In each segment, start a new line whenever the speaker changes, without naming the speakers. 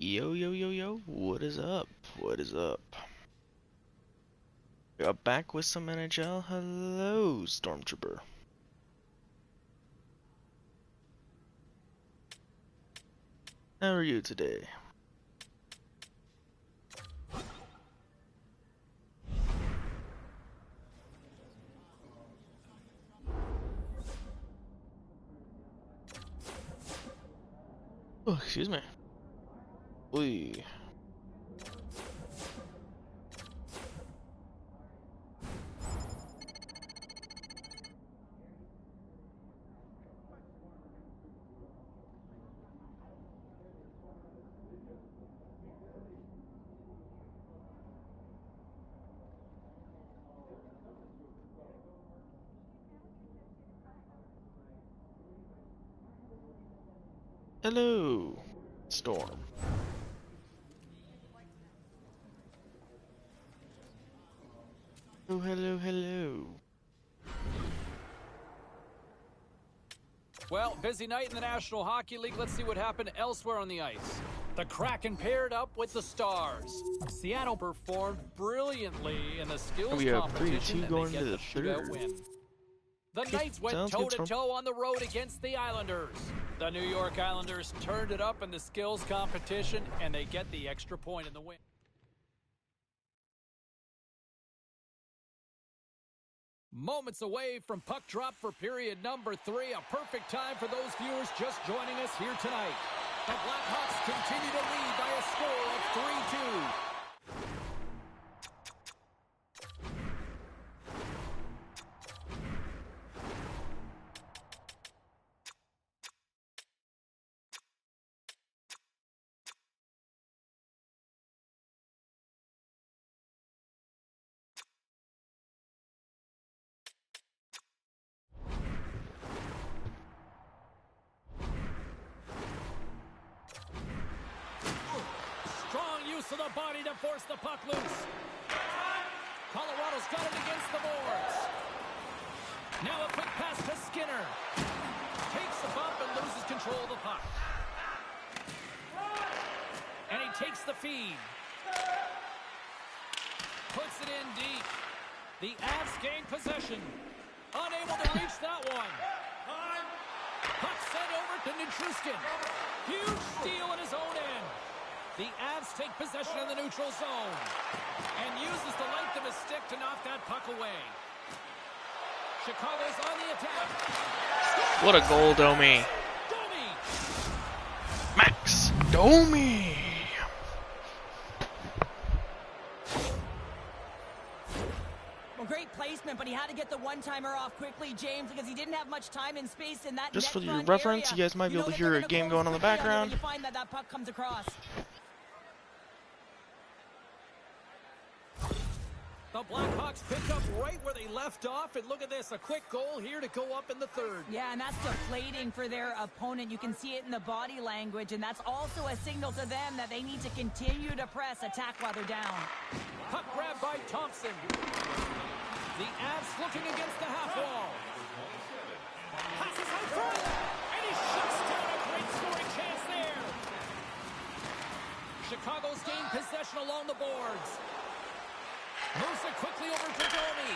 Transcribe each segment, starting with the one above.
Yo, yo, yo, yo, what is up? What is up? We are back with some NHL. Hello, Stormtrooper. How are you today? Oh, excuse me. Oi. Hello, Storm. Oh, hello, hello.
Well, busy night in the National Hockey League. Let's see what happened elsewhere on the ice. The Kraken paired up with the Stars. Seattle performed brilliantly in the skills
We have
competition
3-2
and
going
they
to
get
the
the shootout
third.
win. The
Okay,
Knights went
sounds good,
toe-to-toe on the road against the Islanders. The New York Islanders turned it up in the skills competition and they get the extra point in the win. Moments away from puck drop for period number 3. A perfect time for those viewers just joining us here tonight. The Blackhawks continue to lead by a score of 3-2. Strong use of the body to force the puck loose. Colorado's got it against the boards. Now a quick pass to Skinner. Takes the bump and loses control of the puck. And he takes the feed. Puts it in deep. The Avs gain possession. Unable to reach that one. Puck sent over to Nichushkin. Huge steal in his own end. The Avs take possession in the neutral zone and uses the length of his stick to knock that puck away. Chicago's on the attack.
What a goal, Domi.
Domi!
Max Domi.
Well, great placement, but he had to get the one-timer off quickly, James, because he didn't have much time and space in that
Just for
net
your
front
reference,
area.
you guys might be able to
that
hear
they're
a
gonna
game
close
going on in the
quickly on you
background.
when you find that puck comes across.
The Blackhawks pick up right where they left off, and look at this, a quick goal here to go up in the third.
Yeah, and that's deflating for their opponent. You can see it in the body language, and that's also a signal to them that they need to continue to press, attack while they're down.
Puck grab by Thompson. The Avs looking against the half wall. Passes out front, and he shuts down a great scoring chance there. Chicago's gained possession along the boards. Moves it quickly over to Domi.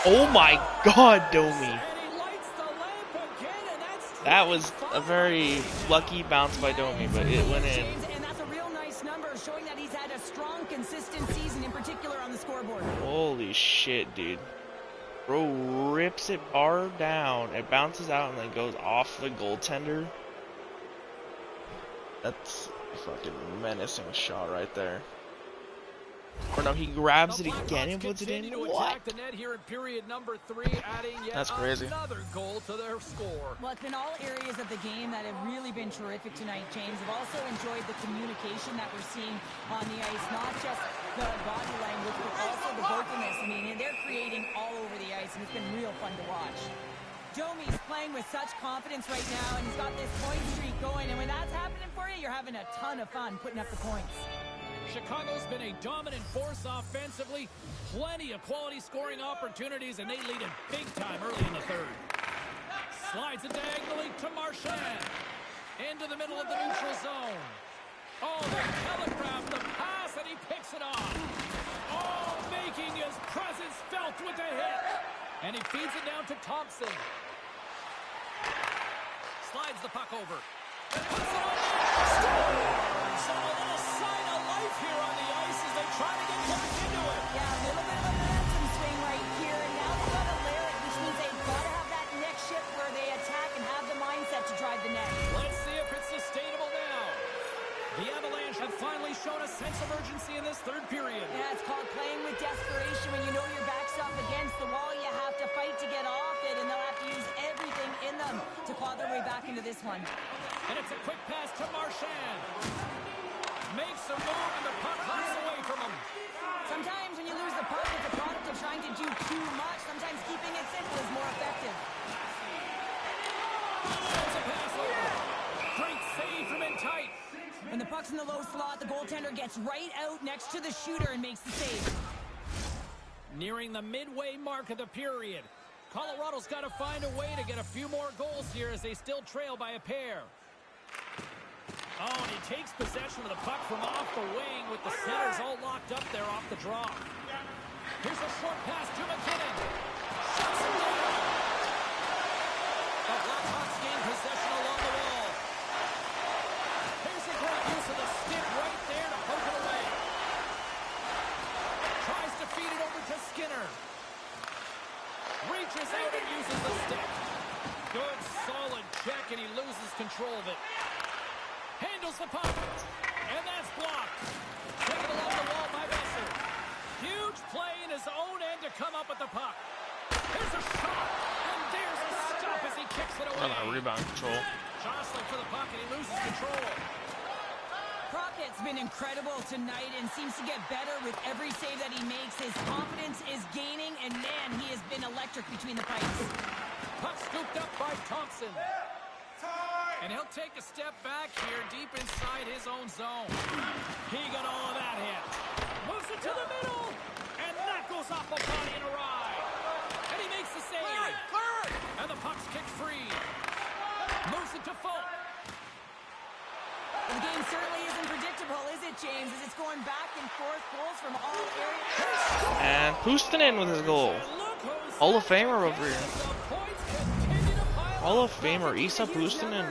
Oh my god, Domi.
And he lights the lamp again, and that's
That was a very lucky bounce by Domi, but it went in.
James, and that's a real nice number, showing that he's had a strong, consistent season, in particular on the scoreboard.
Holy shit, dude. Bro rips it bar down. It bounces out and then goes off the goaltender. That's a fucking menacing shot right there. Or no, he grabs it again and puts it in. What?
The net here in period number 3, adding yet
That's crazy.
another goal to their score.
Well, it's been all areas of the game that have really been terrific tonight, James. I've also enjoyed the communication that we're seeing on the ice, not just the body language, but also the vocalness. I mean, they're creating all over the ice, and it's been real fun to watch. Domi's playing with such confidence right now, and he's got this point streak going, and when that's happening for you, you're having a ton of fun putting up the points.
Chicago's been a dominant force offensively. Plenty of quality scoring opportunities, and they lead it big time early in the third. Slides it diagonally to Marchand. Into the middle of the neutral zone. Oh, they telegraphed the pass, and he picks it off. Oh, making his presence felt with a hit. And he feeds it down to Thompson. Slides the puck over. Puts it on there. Scores! A little sign of life here on the ice as they try to get back into it.
Yeah, a little bit of a momentum swing right here, and now they've got to layer it, which means they've got to have that next shift where they attack and have the mindset to drive the net.
Let's see if it's sustainable now. The Avalanche have finally shown a sense of urgency in this third period.
Yeah, it's called playing with desperation. When you know your back's up against the wall, you have to fight to get off it, and they'll have to use everything in them to claw their way back into this one.
And it's a quick pass to Marchand. Makes a move, and the puck hops away from him.
Sometimes when you lose the puck, it's a product of trying to do too much. Sometimes keeping it simple is more effective.
Sends a pass over. Great save from in tight.
When the puck's in the low slot, the goaltender gets right out next to the shooter and makes the save.
Nearing the midway mark of the period. Colorado's got to find a way to get a few more goals here as they still trail by a pair. Oh, and he takes possession of the puck from off the wing with the centers all locked up there off the draw. Here's a short pass to McKinnon. Shuts him down. The Blackhawks gain possession along the wall. Here's a great use of the stick right there to poke it away. Tries to feed it over to Skinner. Reaches out and uses the stick. Good, solid check, and he loses control of it. Handles the puck, and that's blocked. Taken along the wall by Besser. Huge play in his own end to come up with the puck. Here's a shot, and there's a stop as he kicks it away.
Rebound control.
Jostling for the puck, and he loses control.
Crockett's been incredible tonight and seems to get better with every save that he makes. His confidence is gaining, and man, he has been electric between the pipes.
Puck scooped up by Thompson. And he'll take a step back here deep inside his own zone. He got all of that hit. Moves it to the middle. And that goes off a body and a ride. And he makes the save. Clear it. And the puck's kicked free. Moves it to Folk.
The game certainly isn't predictable, is it, James? As it's going back and forth, goals from all areas.
And Puustinen with his goal. Hall of Famer over here. Hall of Famer Isa Puustinen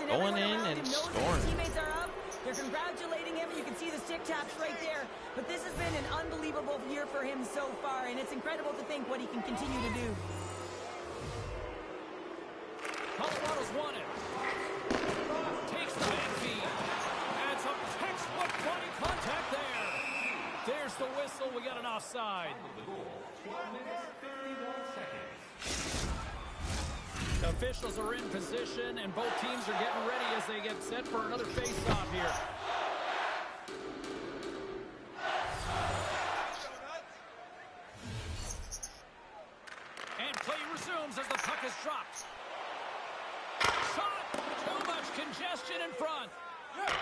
going in and scoring.
Teammates are up. They're congratulating him. You can see the stick taps right there. But this has been an unbelievable year for him so far, and it's incredible to think what he can continue to do.
Colorado's won it. Takes the man feed. And some textbook body contact there. There's the whistle. We got an offside. Officials are in position, and both teams are getting ready as they get set for another face-off here. And play resumes as the puck is dropped. Shot! Too much congestion in front.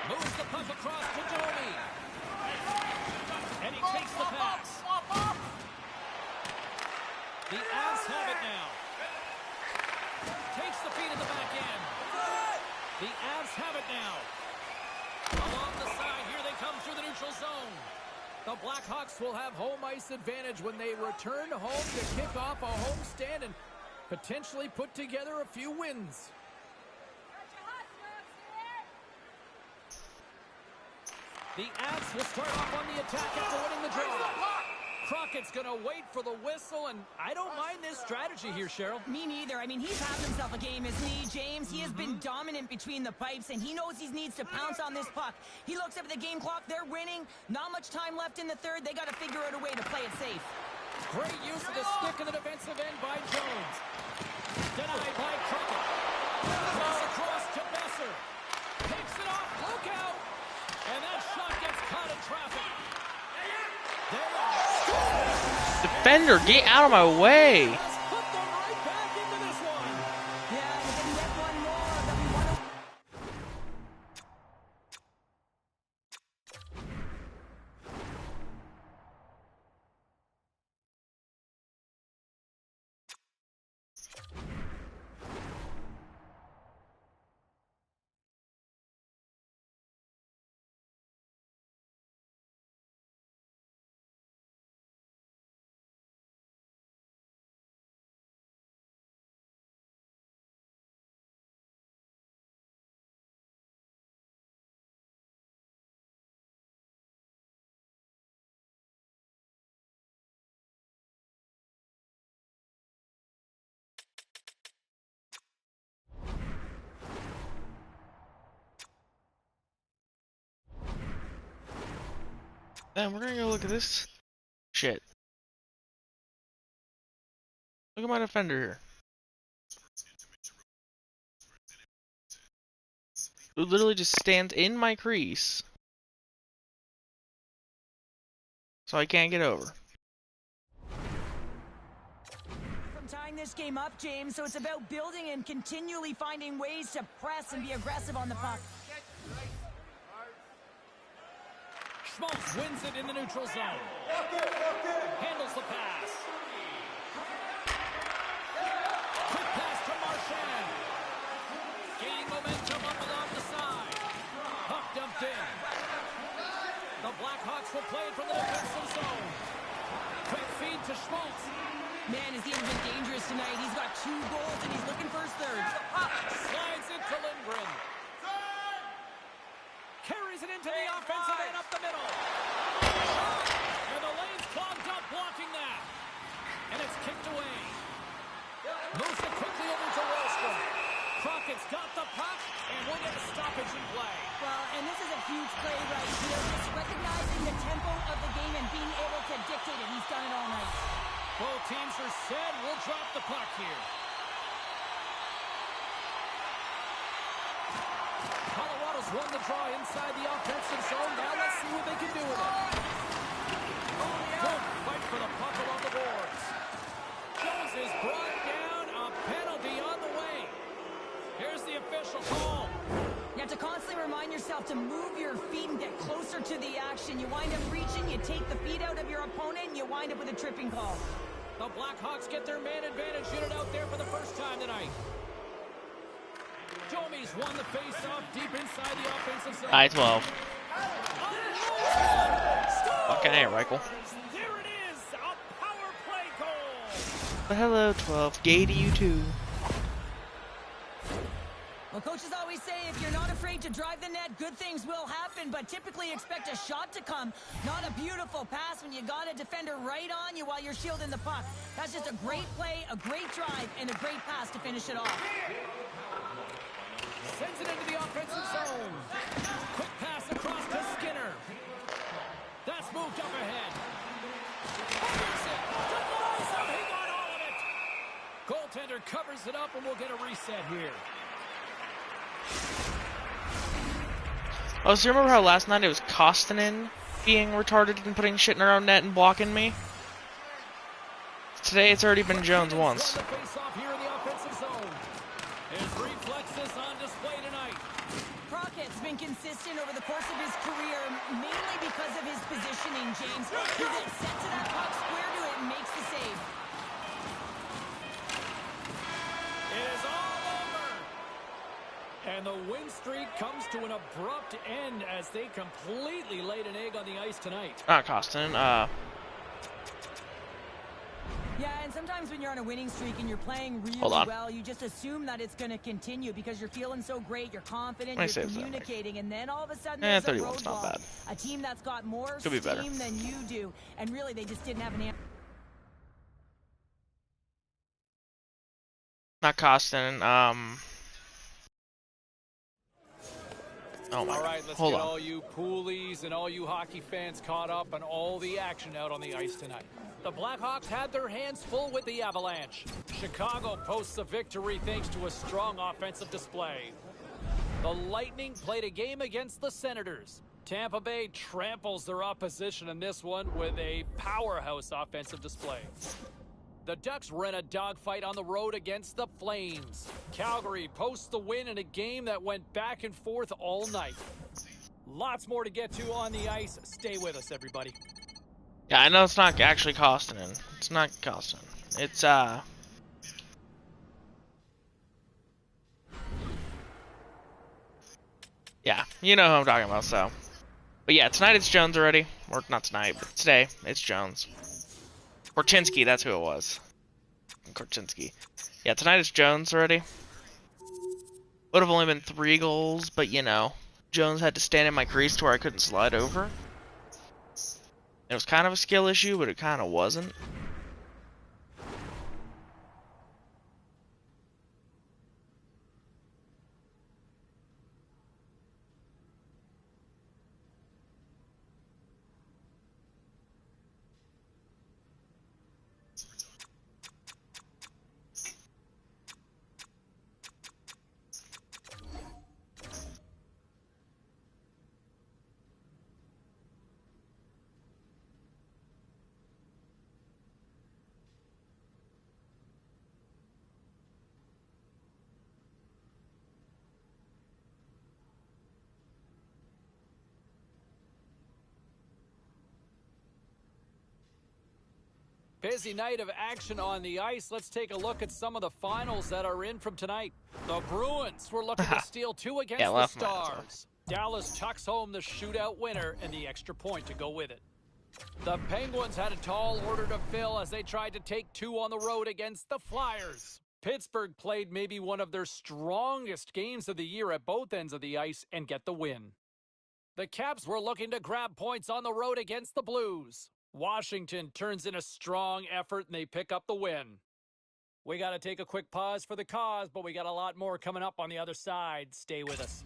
Moves the puck across to Domi. And he takes the pass. The Avs have it now. Takes the feed in the back end. The Avs have it now. Along the side, here they come through the neutral zone. The Blackhawks will have home ice advantage when they return home to kick off a homestand and potentially put together a few wins. The Avs will start off on the attack after winning the draw. Crockett's going to wait for the whistle, and I don't mind this strategy here, Cheryl.
Me neither. I mean, he's having himself a game, isn't he, James? He has been dominant between the pipes, and he knows he needs to pounce on this puck. He looks up at the game clock. They're winning. Not much time left in the third. They got to figure out a way to play it safe.
Great use of the stick in the defensive end by Jones. Denied by Crockett. Cross across to Besser. Picks it off. Look out. And that shot gets caught in traffic.
Defender, get out of my way! Then we're gonna go look at this shit. Look at my defender here. Who literally just stands in my crease. So I can't get over.
From tying this game up, James, so it's about building and continually finding ways to press and be aggressive on the puck.
Schmaltz wins it in the neutral zone. Handles the pass. Quick pass to Marchand. Gaining momentum up along the side. Puck dumped in. The Blackhawks will play it from the defensive zone. Quick feed to Schmaltz.
Man, has he ever been dangerous tonight. He's got 2 goals and he's looking for his third.
Slides it to Lindgren. Carries it into the offensive end up the middle. And the lane's clogged up blocking that. And it's kicked away. Moves it quickly over to Wallstrom. Crockett's got the puck, and we'll get a stoppage in play.
Well, and this is a huge play right here. Just recognizing the tempo of the game and being able to dictate it. He's done it all night.
Both teams are set. We'll drop the puck here. Colorado's won the draw inside the offensive zone. Now let's see what they can do with it. Good fight for the puck along the boards. Jones is brought down. A penalty on the way. Here's the official call.
You have to constantly remind yourself to move your feet and get closer to the action. You wind up reaching, you take the feet out of your opponent, and you wind up with a tripping call.
The Blackhawks get their man advantage unit out there for the first time tonight. Domi's won the face-off deep inside the offensive zone.
I-12. Fucking A, Reichel.
There it is, a power play goal.
But hello, 12. Gay to you too.
Well, coaches always say if you're not afraid to drive the net, good things will happen, but typically expect a shot to come, not a beautiful pass when you got a defender right on you while you're shielding the puck. That's just a great play, a great drive, and a great pass to finish it off.
Sends it into the offensive zone. Quick pass across to Skinner. That's moved up ahead. Fires it. Denies him. He got all of it. Goaltender covers it up, and we'll get a reset here.
Oh, so you remember how last night it was Koskinen being retarded and putting shit in her own net and blocking me? Today it's already been Jones once.
Won the face-off here in the offensive zone. His reflexes on display tonight.
Crockett's been consistent over the course of his career, mainly because of his positioning, James. He's set to that puck, square to it, and makes the save.
It is all over. And the win streak comes to an abrupt end as they completely laid an egg on the ice tonight.
Not Koskinen,
Yeah, and sometimes when you're on a winning streak and you're playing really well, you just assume that it's going to continue because you're feeling so great, you're confident, you're communicating, and then all of a sudden there's a roadblock. A team that's got more steam than you do, and really they just didn't have an answer.
not Koskinen, oh my
all right, let's
hold
get
on.
all you poolies and all you hockey fans caught up on all the action out on the ice tonight. The Blackhawks had their hands full with the Avalanche. Chicago posts a victory thanks to a strong offensive display. The Lightning played a game against the Senators. Tampa Bay tramples their opposition in this one with a powerhouse offensive display. The Ducks ran a dogfight on the road against the Flames. Calgary posts the win in a game that went back and forth all night. Lots more to get to on the ice. Stay with us, everybody.
Yeah, I know it's not actually Koskinen. It's not Koskinen. It's, yeah, you know who I'm talking about, so. But yeah, tonight it's Jones already. Or, not tonight, but today, it's Jones. Korchinski, that's who it was. Korchinski. Yeah, tonight it's Jones already. Would have only been 3 goals, but you know, Jones had to stand in my crease to where I couldn't slide over. It was kind of a skill issue, but it kind of wasn't.
Busy night of action on the ice. Let's take a look at some of the finals that are in from tonight. The Bruins were looking to steal 2 against the Stars. Dallas tucks home the shootout winner and the extra point to go with it. The Penguins had a tall order to fill as they tried to take 2 on the road against the Flyers. Pittsburgh played maybe one of their strongest games of the year at both ends of the ice and get the win. The Caps were looking to grab points on the road against the Blues. Washington turns in a strong effort and they pick up the win. We got to take a quick pause for the cause, but we got a lot more coming up on the other side. Stay with us.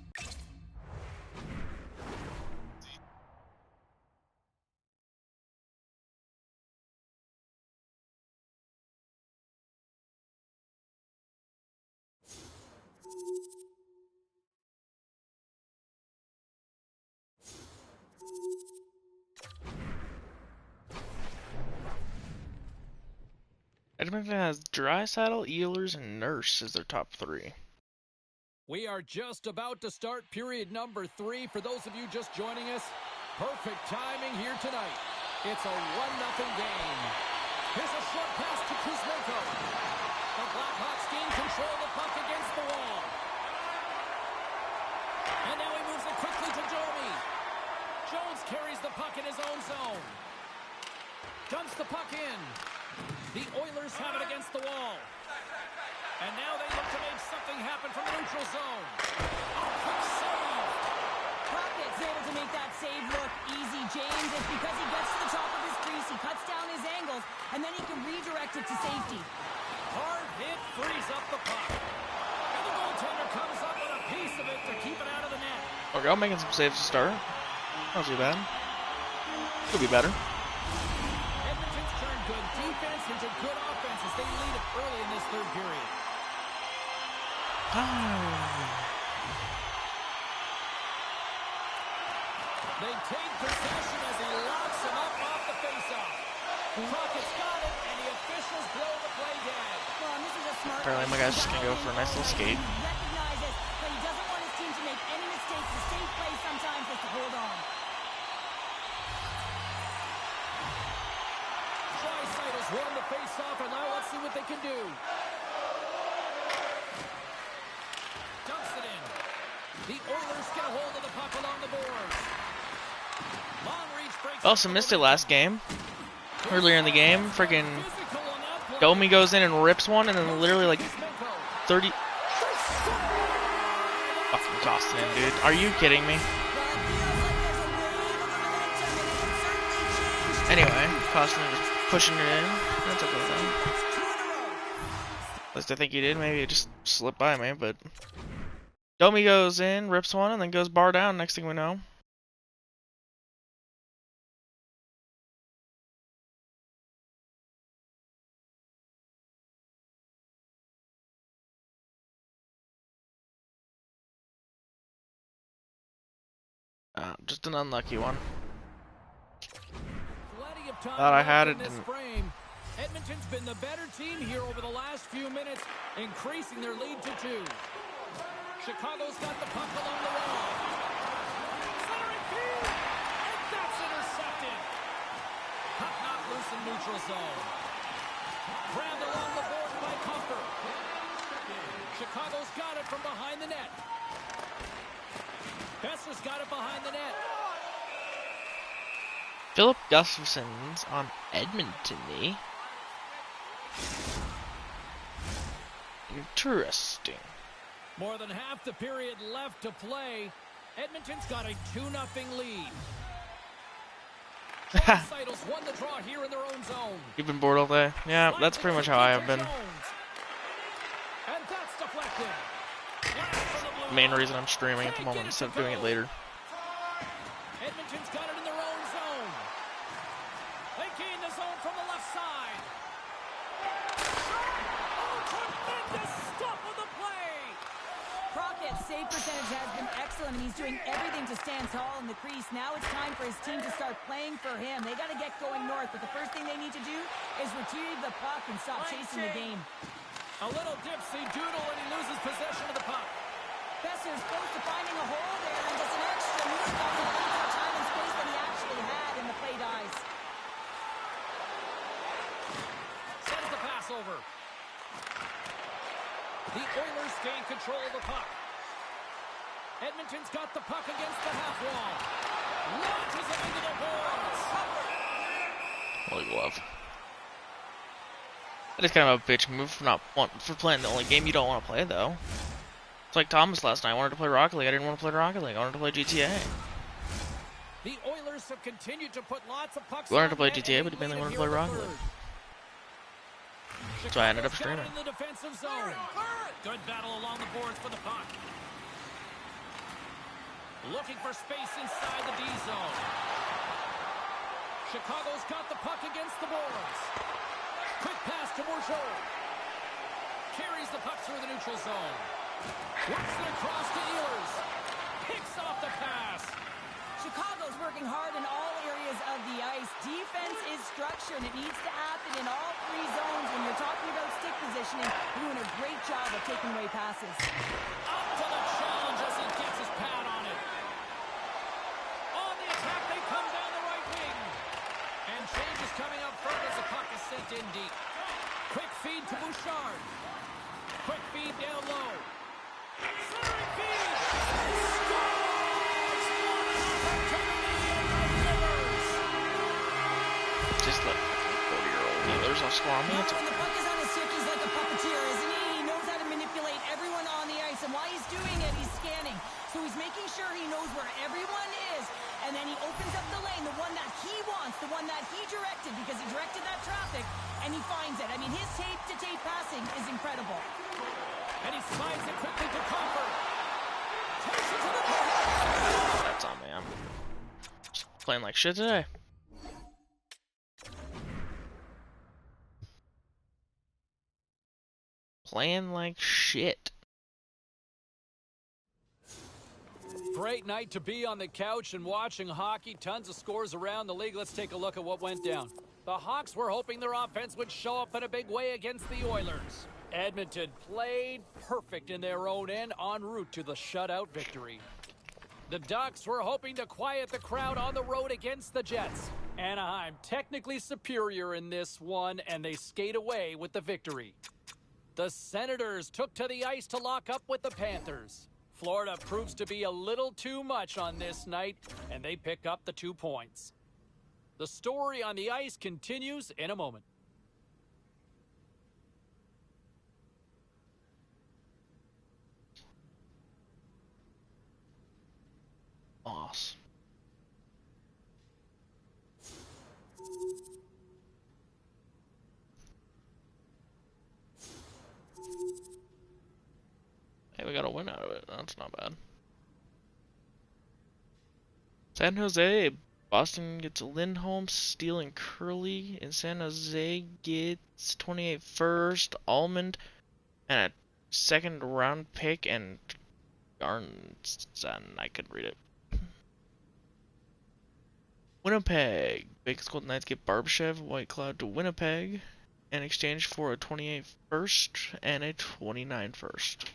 Edmonton has Draisaitl, Ehlers, and Nurse as their top 3.
We are just about to start period number 3. For those of you just joining us, perfect timing here tonight. It's a 1-0 game. Here's a short pass to Kuzmenko. The Blackhawks gain control of the puck against the wall. And now he moves it quickly to Domi. Jones carries the puck in his own zone. Dumps the puck in. The Oilers have it against the wall. And now they look to make something happen from the neutral zone. Oh, quick save.
Crockett's able to make that save look easy, James. It's because he gets to the top of his crease, he cuts down his angles, and then he can redirect it to safety.
Hard hit frees up the puck. And the goaltender comes up with a piece of it to keep it out of the net.
Okay, I'm making some saves to start. Not too bad. Could be better.
Edmonton's turned good defense into good offense as they lead it early in this third period. They take possession as he locks him up off the faceoff. Crockett's got it, and the officials blow the play dead.
Well, this is a smart
Apparently my guy's just going to go for a nice little skate.
He recognizes that he doesn't want his team to make any mistakes. The safe play sometimes is to hold on.
Draisaitl's won the faceoff, and now let's see what they can do. Dumps it in. The Oilers get a hold of the puck along the boards. Long reach breaks.
Also missed it last game. Earlier in the game, freaking Domi goes in and rips one, and then literally like 30. Fucking tossed it in, dude. Are you kidding me? Anyway, Costner just pushing it in. That's okay though. At least I think he did. Maybe it just slipped by me, but Domi goes in, rips one, and then goes bar down. Next thing we know. Just an unlucky one. Thought I had it.
Edmonton's been the better team here over the last few minutes, increasing their lead to 2. Chicago's got the puck along the wall. Centering field, and that's intercepted. Puck not loose in neutral zone. Grabbed along the board by Comfort. Chicago's got it from behind the net. Besser's got it behind the net.
Philip Gustafson's on Edmonton, eh? Interesting.
More than half the period left to play. Edmonton's got a 2-0 lead. Draisaitl's won the draw here in their own zone.
You've been bored all day? Yeah, that's pretty much how I have been.
And that's deflected.
The main reason I'm streaming at the moment instead of doing it later.
Edmonton's got it in their own zone. They gain the zone from the left side. Oh, tremendous stop of the play.
Crockett's save percentage has been excellent, and he's doing everything to stand tall in the crease. Now it's time for his team to start playing for him. They got to get going north, but the first thing they need to do is retrieve the puck and stop chasing the game.
A little dipsy doodle, and he loses possession of the puck.
Besser's close to finding a hole there, and just an extra move got a little more time and space than he actually had, and the play dies.
control of the puck. Edmonton's got the puck against the half wall. Launches it into the boards.
Holy glove. That is kind of a bitch move for playing the only game you don't want to play, though. It's like Thomas last night. I wanted to play Rocket League. I didn't want to play Rocket League. I wanted to play GTA.
The Oilers have continued to put lots of pucks.
He wanted to play GTA, but he mainly wanted to play Rocket League. So I ended up streaming.
In the defensive zone. Good battle along the boards for the puck. Looking for space inside the D zone. Chicago's got the puck against the boards. Quick pass to Bourgeau. Carries the puck through the neutral zone. Works it across to Ehlers. Picks off the pass.
Chicago's working hard in all areas of the ice. Defense is structure, and it needs to happen in all three zones. When you're talking about stick positioning, you're doing a great job of taking away passes.
Up to the challenge as he gets his pad on it. On the attack, they come down the right wing. And change is coming up front as the puck is sent in deep. Quick feed to Bouchard. Quick feed down low. Centering feed.
Just let 40-year-old Ehlers off score on me.
When the puck is on his stick, he's like a puppeteer, isn't he? He knows how to manipulate everyone on the ice, and while he's doing it, he's scanning. So he's making sure he knows where everyone is, and then he opens up the lane, the one that he wants, the one that he directed, because he directed that traffic, and he finds it. I mean, his tape-to-tape passing is incredible.
And he slides it quickly to Crawford. Takes it to the net.
That's on me. I'm just playing like shit today. Playing like shit.
Great night to be on the couch and watching hockey. Tons of scores around the league. Let's take a look at what went down. The Hawks were hoping their offense would show up in a big way against the Oilers. Edmonton played perfect in their own end en route to the shutout victory. The Ducks were hoping to quiet the crowd on the road against the Jets. Anaheim technically superior in this one, and they skate away with the victory. The Senators took to the ice to lock up with the Panthers. Florida proves to be a little too much on this night, and they pick up the 2 points. The story on the ice continues in a moment.
Boss. Hey, we got a win out of it. That's not bad. San Jose. Boston gets Lindholm, Steele, and Curly. And San Jose gets 28 first, Almond, and a second round pick, and Garnson. I couldn't read it. Winnipeg. Vegas Golden Knights get Barbashev, White Cloud to Winnipeg in exchange for a 28 first and a 29 first.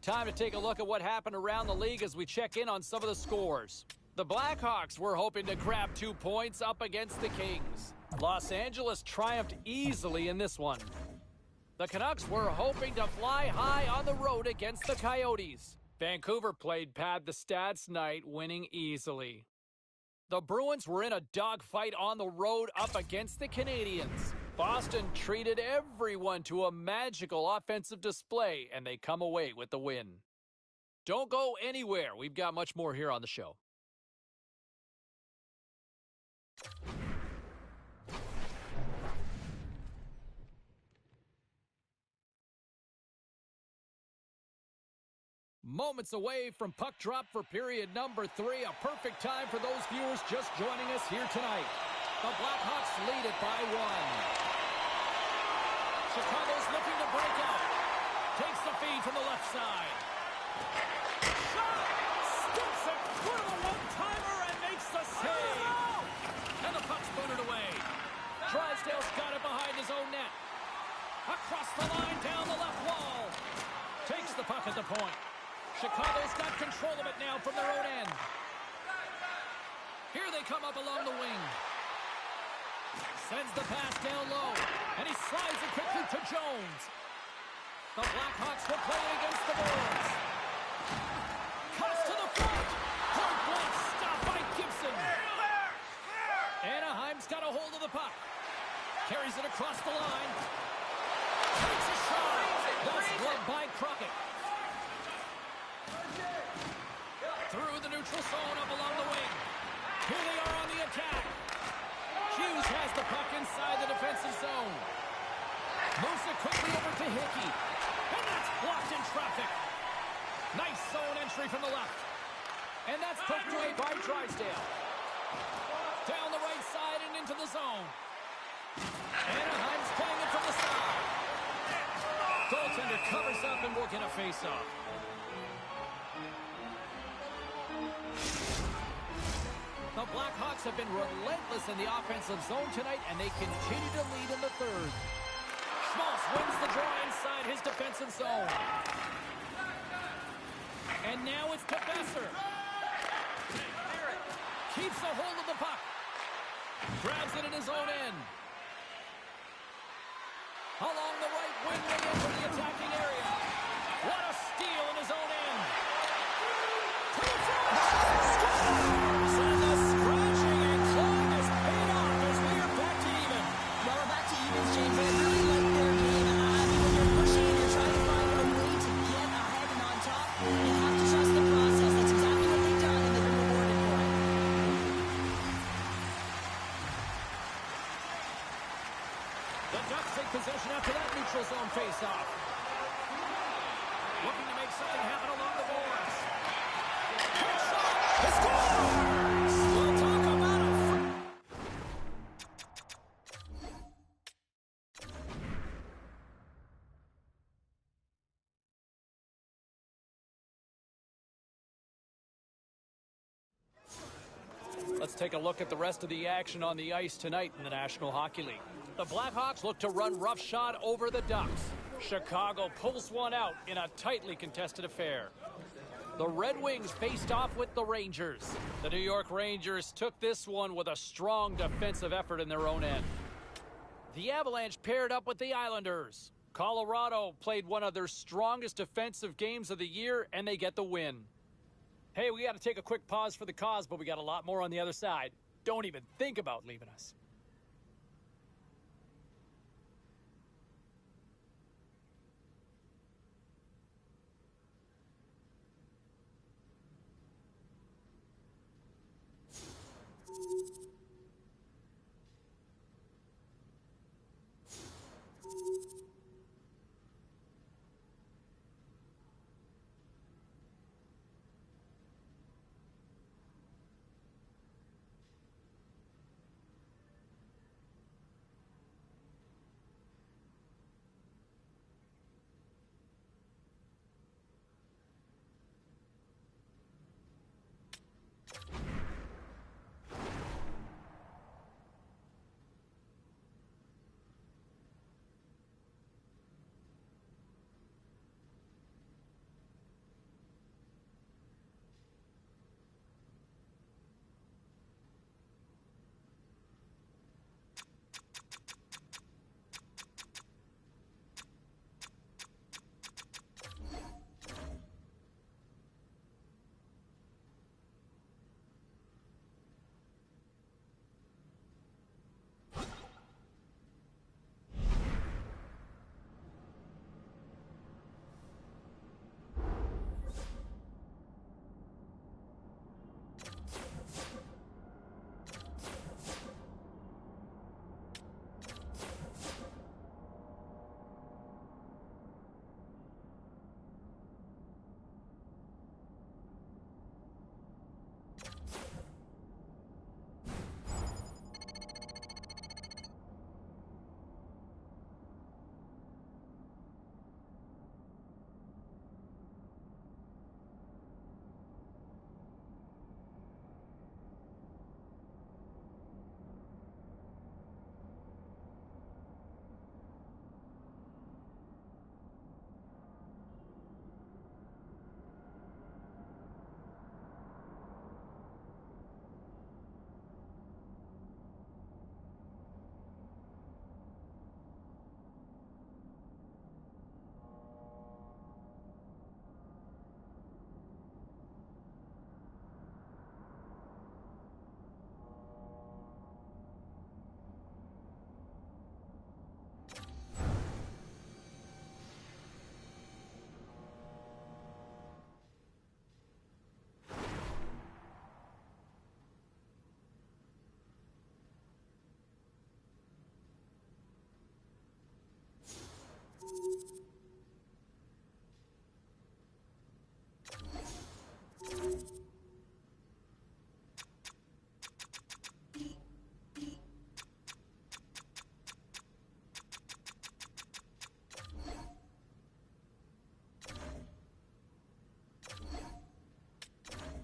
Time to take a look at what happened around the league as we check in on some of the scores. The Blackhawks were hoping to grab 2 points up against the Kings. Los Angeles triumphed easily in this one. The Canucks were hoping to fly high on the road against the Coyotes. Vancouver played pad the stats night, winning easily. The Bruins were in a dogfight on the road up against the Canadiens. Boston treated everyone to a magical offensive display, and they come away with the win. Don't go anywhere. We've got much more here on the show. Moments away from puck drop for period number 3. A perfect time for those viewers just joining us here tonight. The Blackhawks lead it by 1. Chicago's looking to break out. Takes the feed from the left side. Shot! Skips it through the one-timer and makes the save. And the puck's booted away. Drysdale's got it behind his own net. Across the line, down the left wall. Takes the puck at the point. Chicago's got control of it now from their own end. Here they come up along the wing. Sends the pass down low. And he slides it quickly to Jones. The Blackhawks will play it against the boards. Cuts to the front. Hard block stop by Gibson. Anaheim's got a hold of the puck. Carries it across the line. Takes a shot. That's gloved by Crockett. Through the neutral zone up along the wing. Here they are on the attack. Hughes has the puck inside the defensive zone. Moves it quickly over to Hickey. And that's blocked in traffic. Nice zone entry from the left. And that's poked away by Drysdale. Down the right side and into the zone. Anaheim's playing it from the side. Goaltender covers up and will get a face-off. The Blackhawks have been relentless in the offensive zone tonight, and they continue to lead in the third. Schmaltz wins the draw inside his defensive zone. And now it's to Besser. Keeps a hold of the puck. Grabs it in his own end. Along the right wing, right into the attacking area. What a steal in his own end. To the front. Scores! And the scratching and clawing is paid off as we are back to even.
Well, we're back to evens, James. I really like their game. I mean, when you're pushing and you're trying to find a way to get ahead and on top, you have to trust the process. That's exactly what they've done, and they've been rewarded for it.
The Ducks take possession after that neutral zone face-off. Looking to make something happen along the boards. Quick shot! He scores! We'll talk about a Let's take a look at the rest of the action on the ice tonight in the National Hockey League. The Blackhawks look to run roughshod over the Ducks. Chicago pulls one out in a tightly contested affair. The Red Wings faced off with the Rangers. The New York Rangers took this one with a strong defensive effort in their own end. The Avalanche paired up with the Islanders. Colorado played one of their strongest defensive games of the year, and they get the win. Hey, we got to take a quick pause for the cause, but we got a lot more on the other side. Don't even think about leaving us.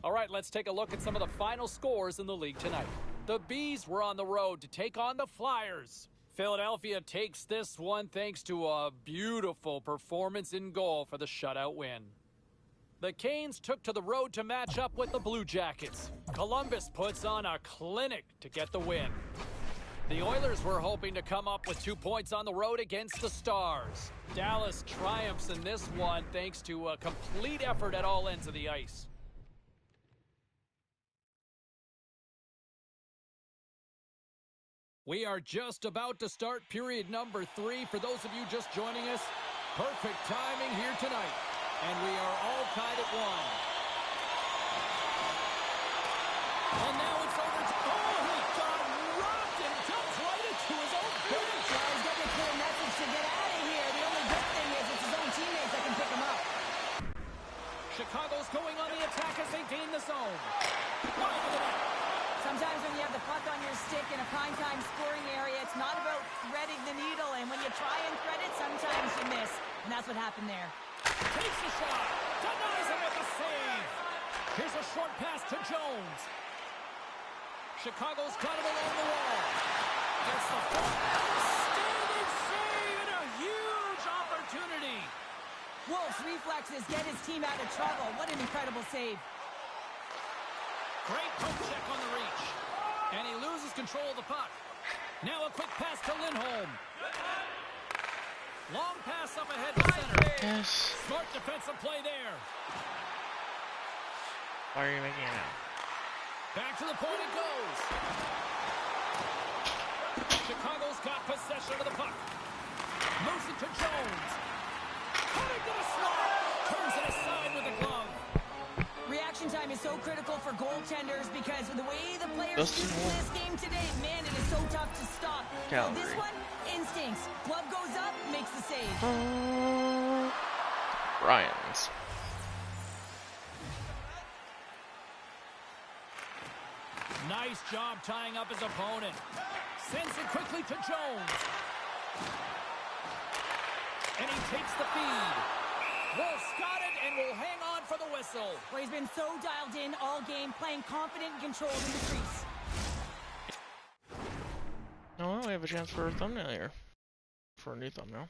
All right, let's take a look at some of the final scores in the league tonight. The Bees were on the road to take on the Flyers. Philadelphia takes this one thanks to a beautiful performance in goal for the shutout win. The Canes took to the road to match up with the Blue Jackets. Columbus puts on a clinic to get the win. The Oilers were hoping to come up with 2 points on the road against the Stars. Dallas triumphs in this one thanks to a complete effort at all ends of the ice. We are just about to start period number 3. For those of you just joining us, perfect timing here tonight. And we are all tied at 1. And now it's over to... Oh, he got rocked and jumps right into his own bench.
Well, he's getting a clear message to get out of here. The only good thing is it's his own teammates that can pick him up.
Chicago's going on the attack as they gain the zone.
Sometimes when you have the puck on your stick in a prime-time scoring area, it's not about threading the needle. And when you try and thread it, sometimes you miss. And that's what happened there.
Takes the shot. Denies him with the save. Here's a short pass to Jones. Chicago's got him along the wall. Gets the foot. Standing save and a huge opportunity.
Wolf's reflexes get his team out of trouble. What an incredible save.
Great poke check on the reach. And he loses control of the puck. Now a quick pass to Lindholm. Long pass up ahead to center.
Yes.
Smart defensive play there.
Why are you making it now?
Back to the point it goes. Chicago's got possession of the puck. Moves it to Jones. Cutting to the slot. Turns it aside with a glove.
Reaction time is so critical for goaltenders because of the way the players shoot in this game today, man, it is so tough to stop. So this one, instincts. Glove goes up, makes the save.
Ryans.
Nice job tying up his opponent. Sends it quickly to Jones. And he takes the feed. Wolf's got it and will hang on for the whistle.
Well, he's been so dialed in all game, playing confident and controlled in the crease.
Oh, well, we have a chance for a thumbnail here. For a new thumbnail.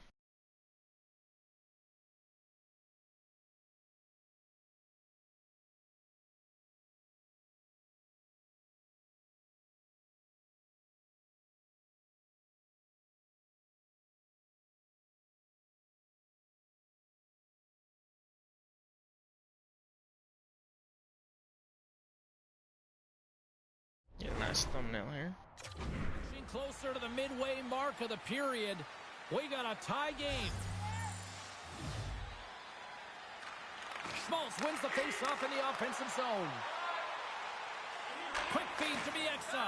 Get a nice thumbnail here.
Getting closer to the midway mark of the period. We got a tie game. Schmaltz wins the faceoff in the offensive zone. Quick feed to Bieksa.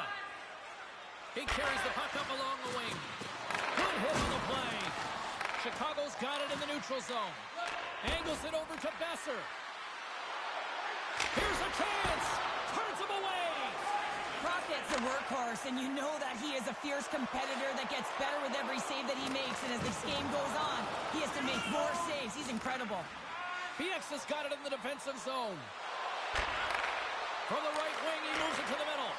He carries the puck up along the wing. Good hit on the play. Chicago's got it in the neutral zone. Angles it over to Besser. Here's a chance. Turns him away.
Crockett's a workhorse, and you know that he is a fierce competitor that gets better with every save that he makes. And as this game goes on, he has to make more saves. He's incredible.
Bieksa's got it in the defensive zone. From the right wing, he moves it to the middle.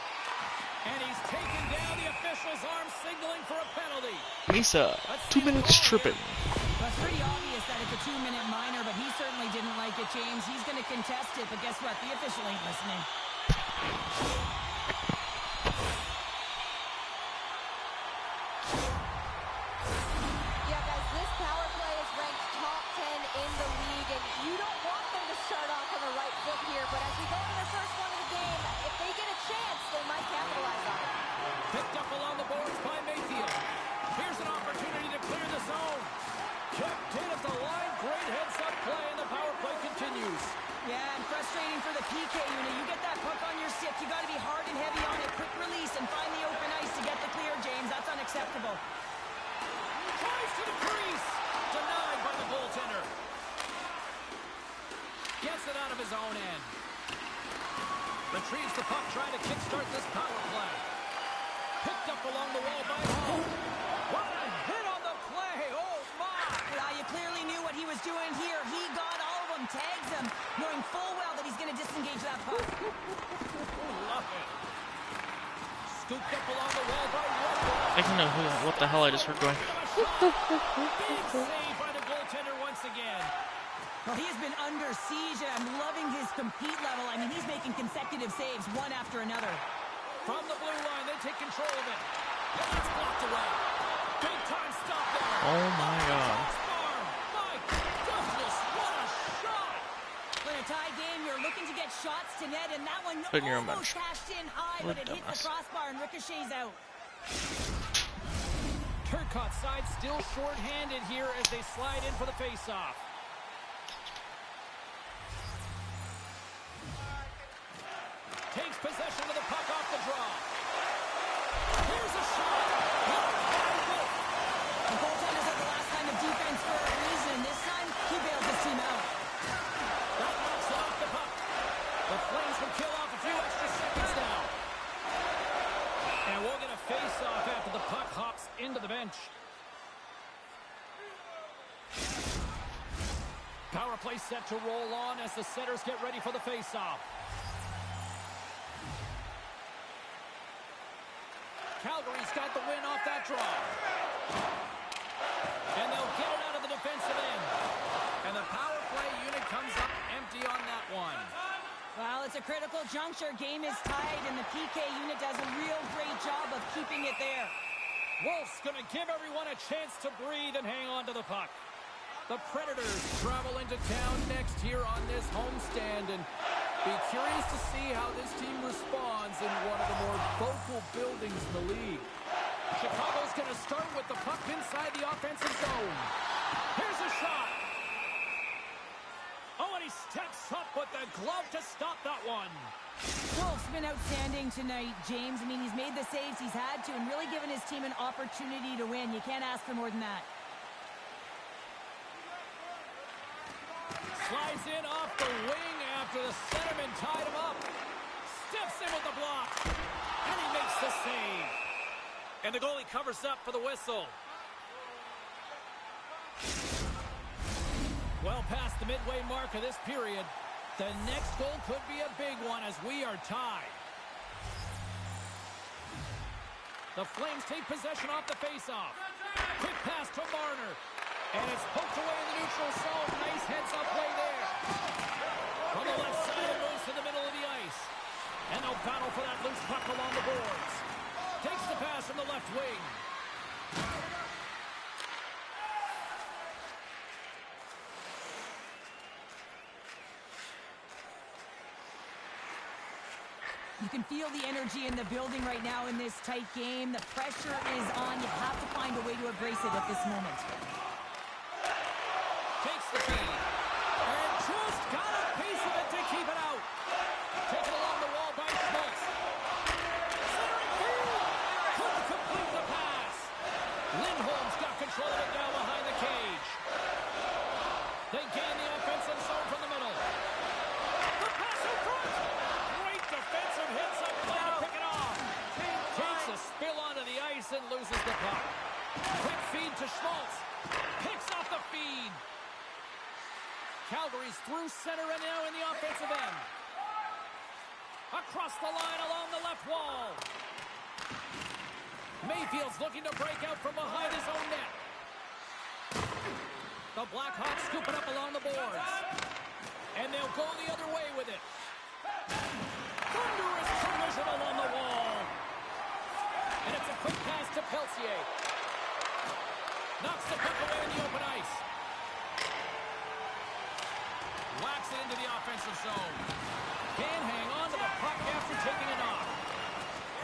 And he's taken down. The official's arm signaling for a penalty.
Misa, 2 minutes tripping.
Well, it's pretty obvious that it's a 2-minute minor, but he certainly didn't like it, James. He's going to contest it, but guess what? The official ain't listening.
Yeah, guys, this power play is ranked top 10 in the league, and you don't want them to start off on the right foot here, but as we go into the first one of the game, if they get a chance, they might capitalize on it.
Picked up along the boards by Mayfield. Here's an opportunity to clear the zone. Kept in at the line. Great heads-up play, and the power play continues.
Yeah, and frustrating for the PK unit. You get that puck on your stick, you got to be hard and heavy on it. Quick release and find the open ice to get the clear, James. That's unacceptable.
Tries to the crease. Denied by the goaltender. Gets it out of his own end. Retrieves the puck, trying to kickstart this power play. Picked up along the wall by Hall. What a hit on the play. Oh, my.
Well, you clearly knew what he was doing here. He got all of them, tags them, knowing full well that he's going to disengage that puck.
Scooped up along the wall by Woodward.
I don't know what the hell I just heard going.
Big save by the goaltender once again.
Well, he has been under siege, and I'm loving his compete level. I mean, he's making consecutive saves, one after another.
From the blue line, they take control of it. And it's blocked away. Big time stop there.
Oh my god.
My goodness, what a shot!
For a tie game, you're looking to get shots to net, and that one
Put in your own
almost
bench.
cashed in high,
What
but it hit the
dumbass.
crossbar and ricochets out.
Turcotte's side still short-handed here as they slide in for the face-off. Takes possession of the puck off the draw. Here's a shot.
The goaltender said the last time of defense for a reason. This time, he bailed his team out.
That knocks it off the puck. The Flames will kill off a few extra seconds now. And we'll get a face-off after the puck hops into the bench. Power play set to roll on as the setters get ready for the face-off. Calgary's got the win off that draw. And they'll get it out of the defensive end. And the power play unit comes up empty on that one.
Well, it's a critical juncture. Game is tied, and the PK unit does a real great job of keeping it there.
Wolf's going to give everyone a chance to breathe and hang on to the puck. The Predators travel into town next here on this homestand, and be curious to see how this team responds in one of the more vocal buildings in the league. Chicago's going to start with the puck inside the offensive zone. Here's a shot. Oh, and he steps up with the glove to stop that one.
Wolf's been outstanding tonight, James. I mean, he's made the saves he's had to and really given his team an opportunity to win. You can't ask for more than that.
Slides in off the wing after the centerman tied him up. Steps in with the block. And he makes the save. And the goalie covers up for the whistle. Well past the midway mark of this period. The next goal could be a big one as we are tied. The Flames take possession off the faceoff. Quick pass to Marner. And it's poked away in the neutral zone. Nice heads-up play there. From the left side, it moves to the middle of the ice. And they'll battle for that loose puck along the boards. Takes the pass from the left wing.
You can feel the energy in the building right now in this tight game. The pressure is on. You have to find a way to embrace it at this moment.
Takes the feed. And just got a piece of it to keep it out. Taken along the wall by Schultz. Centering field. Couldn't complete the pass. Lindholm's got control of it now behind the cage. They gain the offensive zone from the middle. The pass in front. Great defensive hits up play to pick it off. Takes a spill onto the ice and loses the puck. Quick feed to Schultz. Picks off the feed. Calgary's through center and now in the offensive end. Across the line along the left wall. Mayfield's looking to break out from behind his own net. The Blackhawks scoop it up along the boards. And they'll go the other way with it. Thunderous collision along the wall. And it's a quick pass to Peltier. Knocks the puck away in the open ice. Whacks it into the offensive zone. Can't hang on to the puck after taking a knock.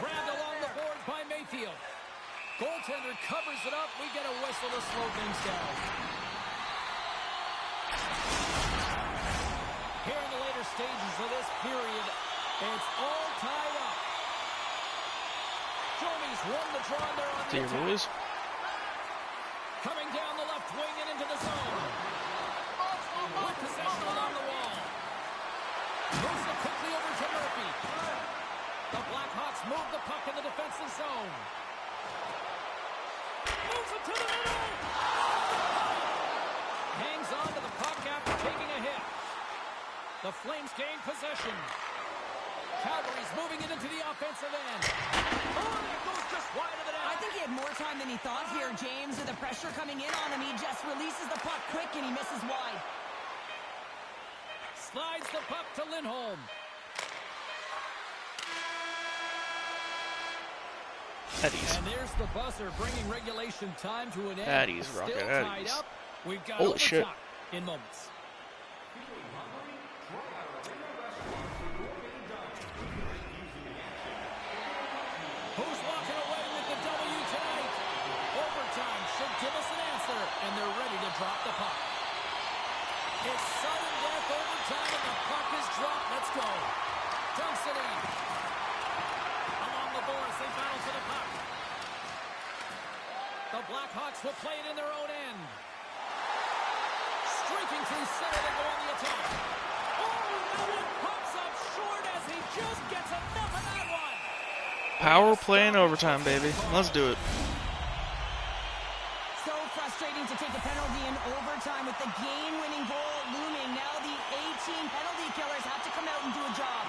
Grabbed along the boards by Mayfield. Goaltender covers it up. We get a whistle to slow things down. Here in the later stages of this period, it's all tied up. Jomies won the draw there on the attack.
Boys.
Coming down the left wing and into the zone. With possession along the wall. Moves it quickly over to Murphy. The Blackhawks move the puck in the defensive zone. Moves it to the middle. Hangs on to the puck after taking a hit. The Flames gain possession. Calgary's moving it into the offensive end. Oh, that goes just wide of the net.
I think he had more time than he thought here, James. With the pressure coming in on him, he just releases the puck quick and he misses wide.
Slides the puck to Lindholm.
Eddie's.
And there's the buzzer, bringing regulation time to an end.
Eddie's rocking
Still tied
Eddie's.
up. We've got
Holy shit.
overtime in moments. Who's walking away with the W tonight? Overtime should give us an answer, and they're ready to drop the puck. It's sudden death overtime, and the puck is dropped. Let's go. Dumps it in. Along the boards, they battle for the puck. The Blackhawks will play it in their own end. Streaking through center, they go on the attack. Oh, that one pops up short as he just gets enough of that one.
Power play in overtime, baby. Let's do it.
So frustrating to take a penalty in overtime with the game-winning goal looming. Now the 18 penalty killers have to come out and do a job.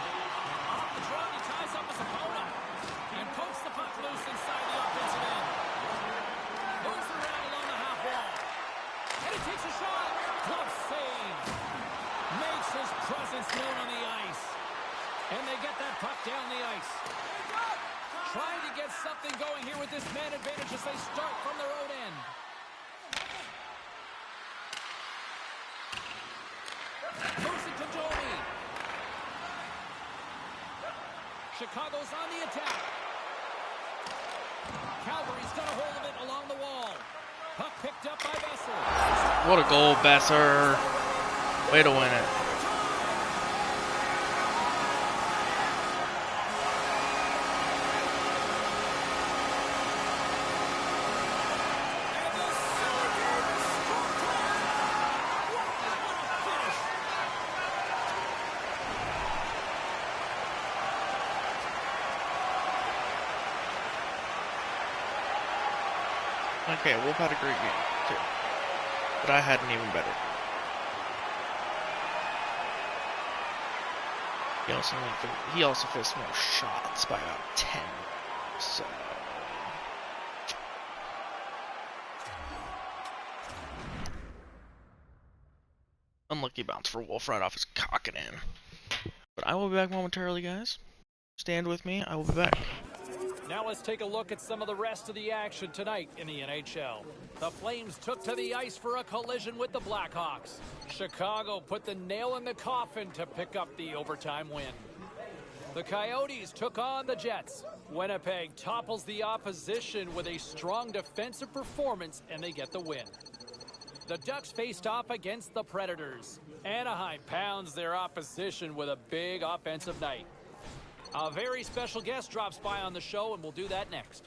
Off the draw, he ties up his opponent and pokes the puck loose inside the offensive end. Moves around along the half wall. And he takes a shot. Glove save. Makes his presence known on the ice. And they get that puck down the ice. Trying to get something going here with this man advantage as they start from their own end. Moves it to Domi. Chicago's on the attack. Calgary's got a hold of it along the wall. Puck picked up by Besser.
What a goal, Besser. Way to win it. Okay, Wolf had a great game, too. But I had an even better. He also faced more shots by about 10. So... unlucky bounce for Wolf right off his cock and in. But I will be back momentarily, guys. Stand with me, I will be back.
Now let's take a look at some of the rest of the action tonight in the NHL. The Flames took to the ice for a collision with the Blackhawks. Chicago put the nail in the coffin to pick up the overtime win. The Coyotes took on the Jets. Winnipeg topples the opposition with a strong defensive performance, and they get the win. The Ducks faced off against the Predators. Anaheim pounds their opposition with a big offensive night. A very special guest drops by on the show, and we'll do that next.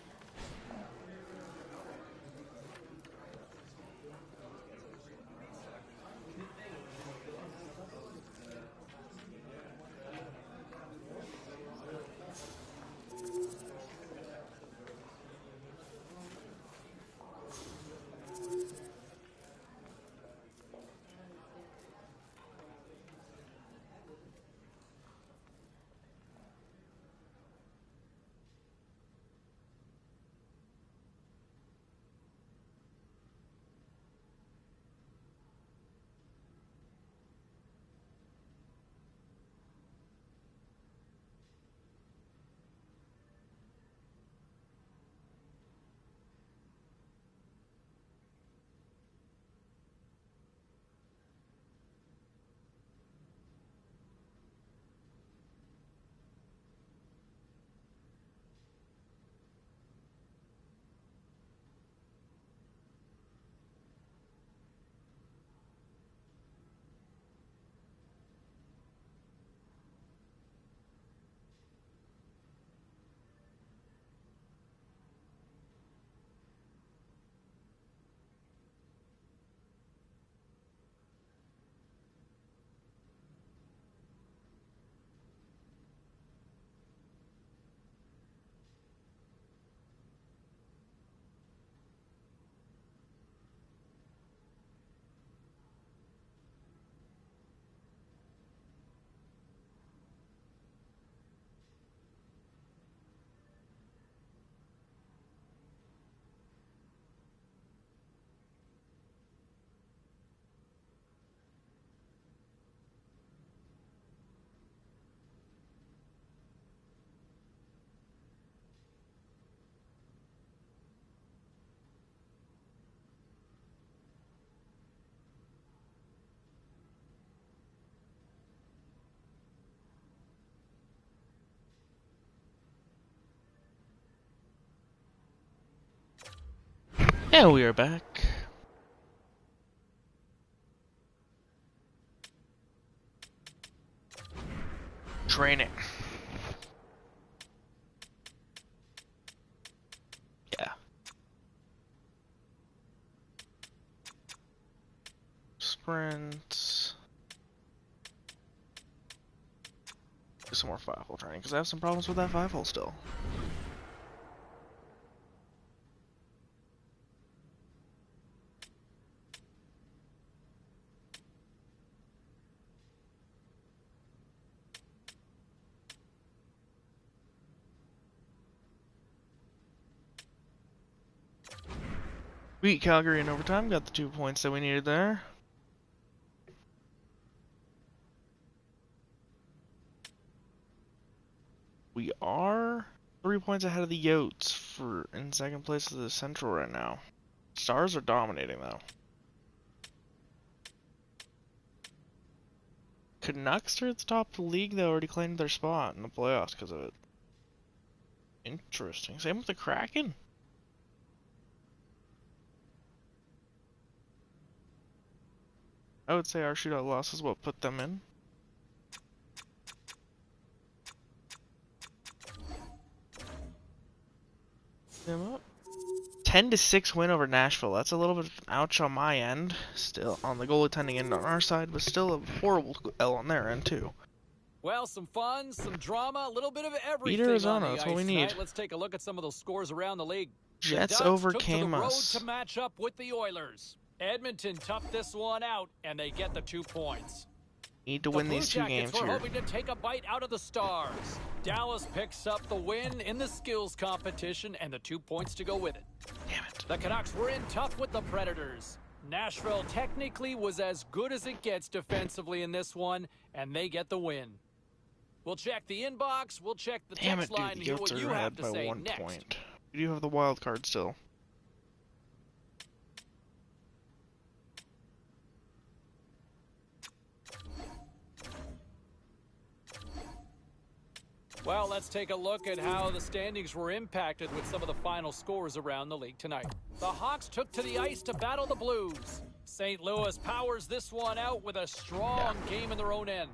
And we are back. Training. Yeah. Sprint. Do some more 5-hole training because I have some problems with that 5-hole still. Beat Calgary in overtime, got the 2 points that we needed there. We are 3 points ahead of the Yotes for in second place of the Central right now. Stars are dominating though. Canucks are at the top of the league though, already claimed their spot in the playoffs because of it. Interesting. Same with the Kraken. I would say our shootout loss is what put them in. Them up. 10-6 win over Nashville. That's a little bit of an ouch on my end. Still on the goaltending end on our side, but still a horrible L on their end too.
Well, some fun, some drama, a little bit of everything
Arizona,
on the
that's
ice
what we need.
tonight. Let's take a look at some of those scores around the league.
Jets
the Ducks
overcame
took to the
us.
road to match up with the Oilers. Edmonton toughed this one out, and they get the 2 points.
Need to
The
win
Blue
these 2
Jackets
games
were
here.
hoping to take a bite out of the Stars. Dallas picks up the win in the skills competition and the 2 points to go with it.
Damn it.
The Canucks were in tough with the Predators. Nashville technically was as good as it gets defensively in this one, and they get the win. We'll check the inbox, we'll check the
Damn it,
text line,
dude.
and
The
hear
Yotes
what
are
you have
ahead
to
by
say
1
next.
point. We do have the wild card still.
Well, let's take a look at how the standings were impacted with some of the final scores around the league tonight. The Hawks took to the ice to battle the Blues. St. Louis powers this one out with a strong game in their own end.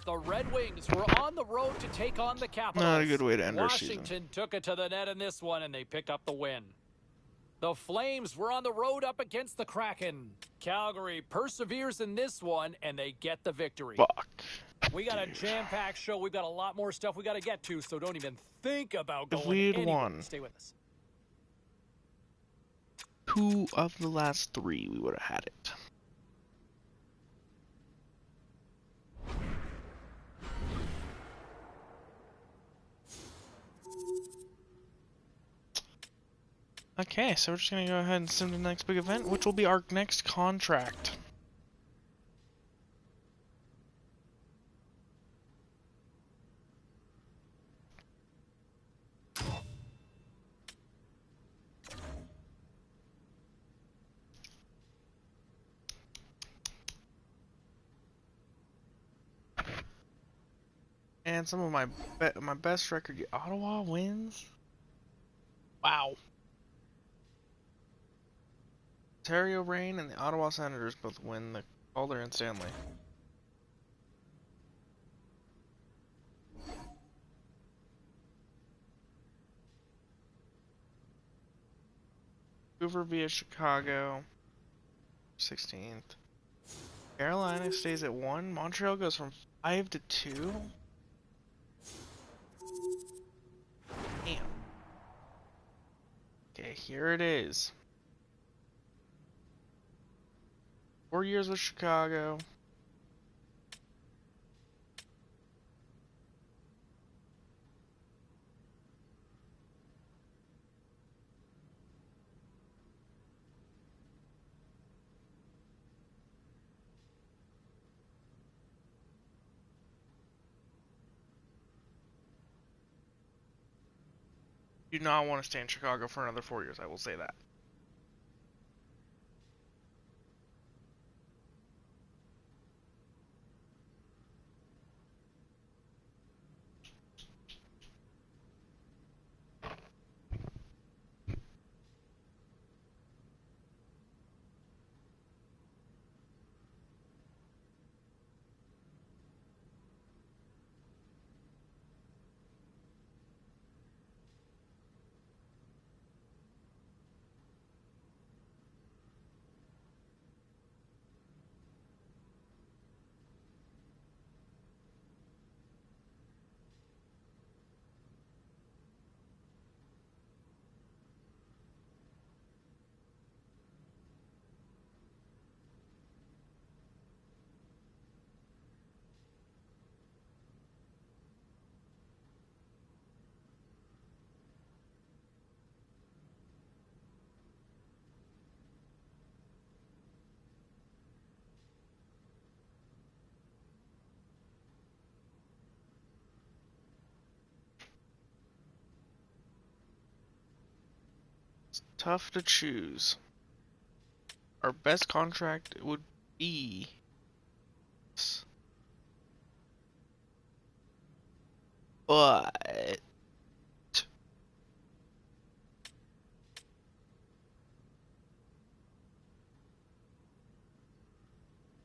The Red Wings were on the road to take on the Capitals.
Not a good way to end our season.
Washington took it to the net in this one, and they pick up the win. The Flames were on the road up against the Kraken. Calgary perseveres in this one, and they get the victory.
Fuck.
We got a jam-packed show. We've got a lot more stuff we got to get to, so don't even think about going
If we had
anywhere.
won
Stay with us.
2 of the last 3, we would have had it. Okay, so we're just gonna go ahead and send the next big event, which will be our next contract. And some of my best record, Ottawa wins. Wow. Ontario Reign and the Ottawa Senators both win the Calder and Stanley. Vancouver via Chicago, 16th. Carolina stays at 1. Montreal goes from 5 to 2. Damn. Okay, here it is. 4 years with Chicago. Do not want to stay in Chicago for another 4 years, I will say that. Tough to choose. Our best contract would be... But...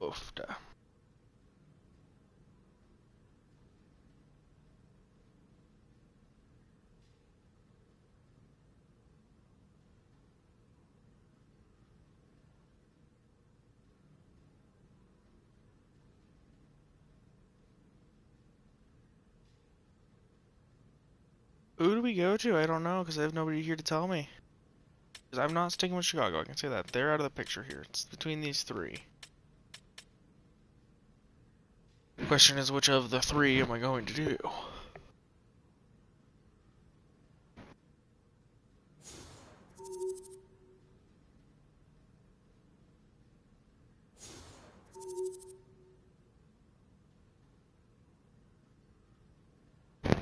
Oofda. Who do we go to? I don't know, because I have nobody here to tell me. Because I'm not sticking with Chicago, I can say that. They're out of the picture here. It's between these three. The question is, which of the three am I going to do?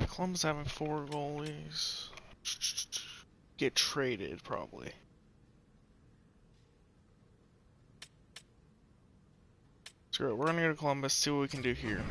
Columbus having 4 goalies. Get traded, probably. Screw it, we're gonna go to Columbus, see what we can do here.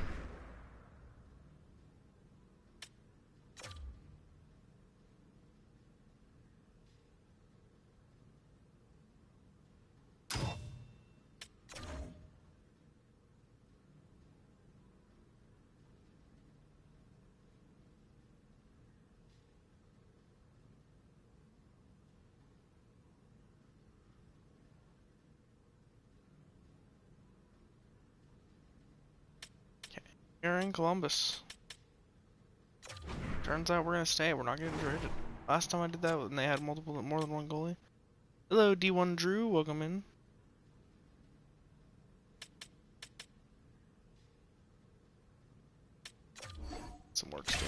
We're in Columbus. Turns out we're gonna stay. We're not getting traded. Last time I did that, and they had more than one goalie. Hello, D1 Drew. Welcome in. Some work still.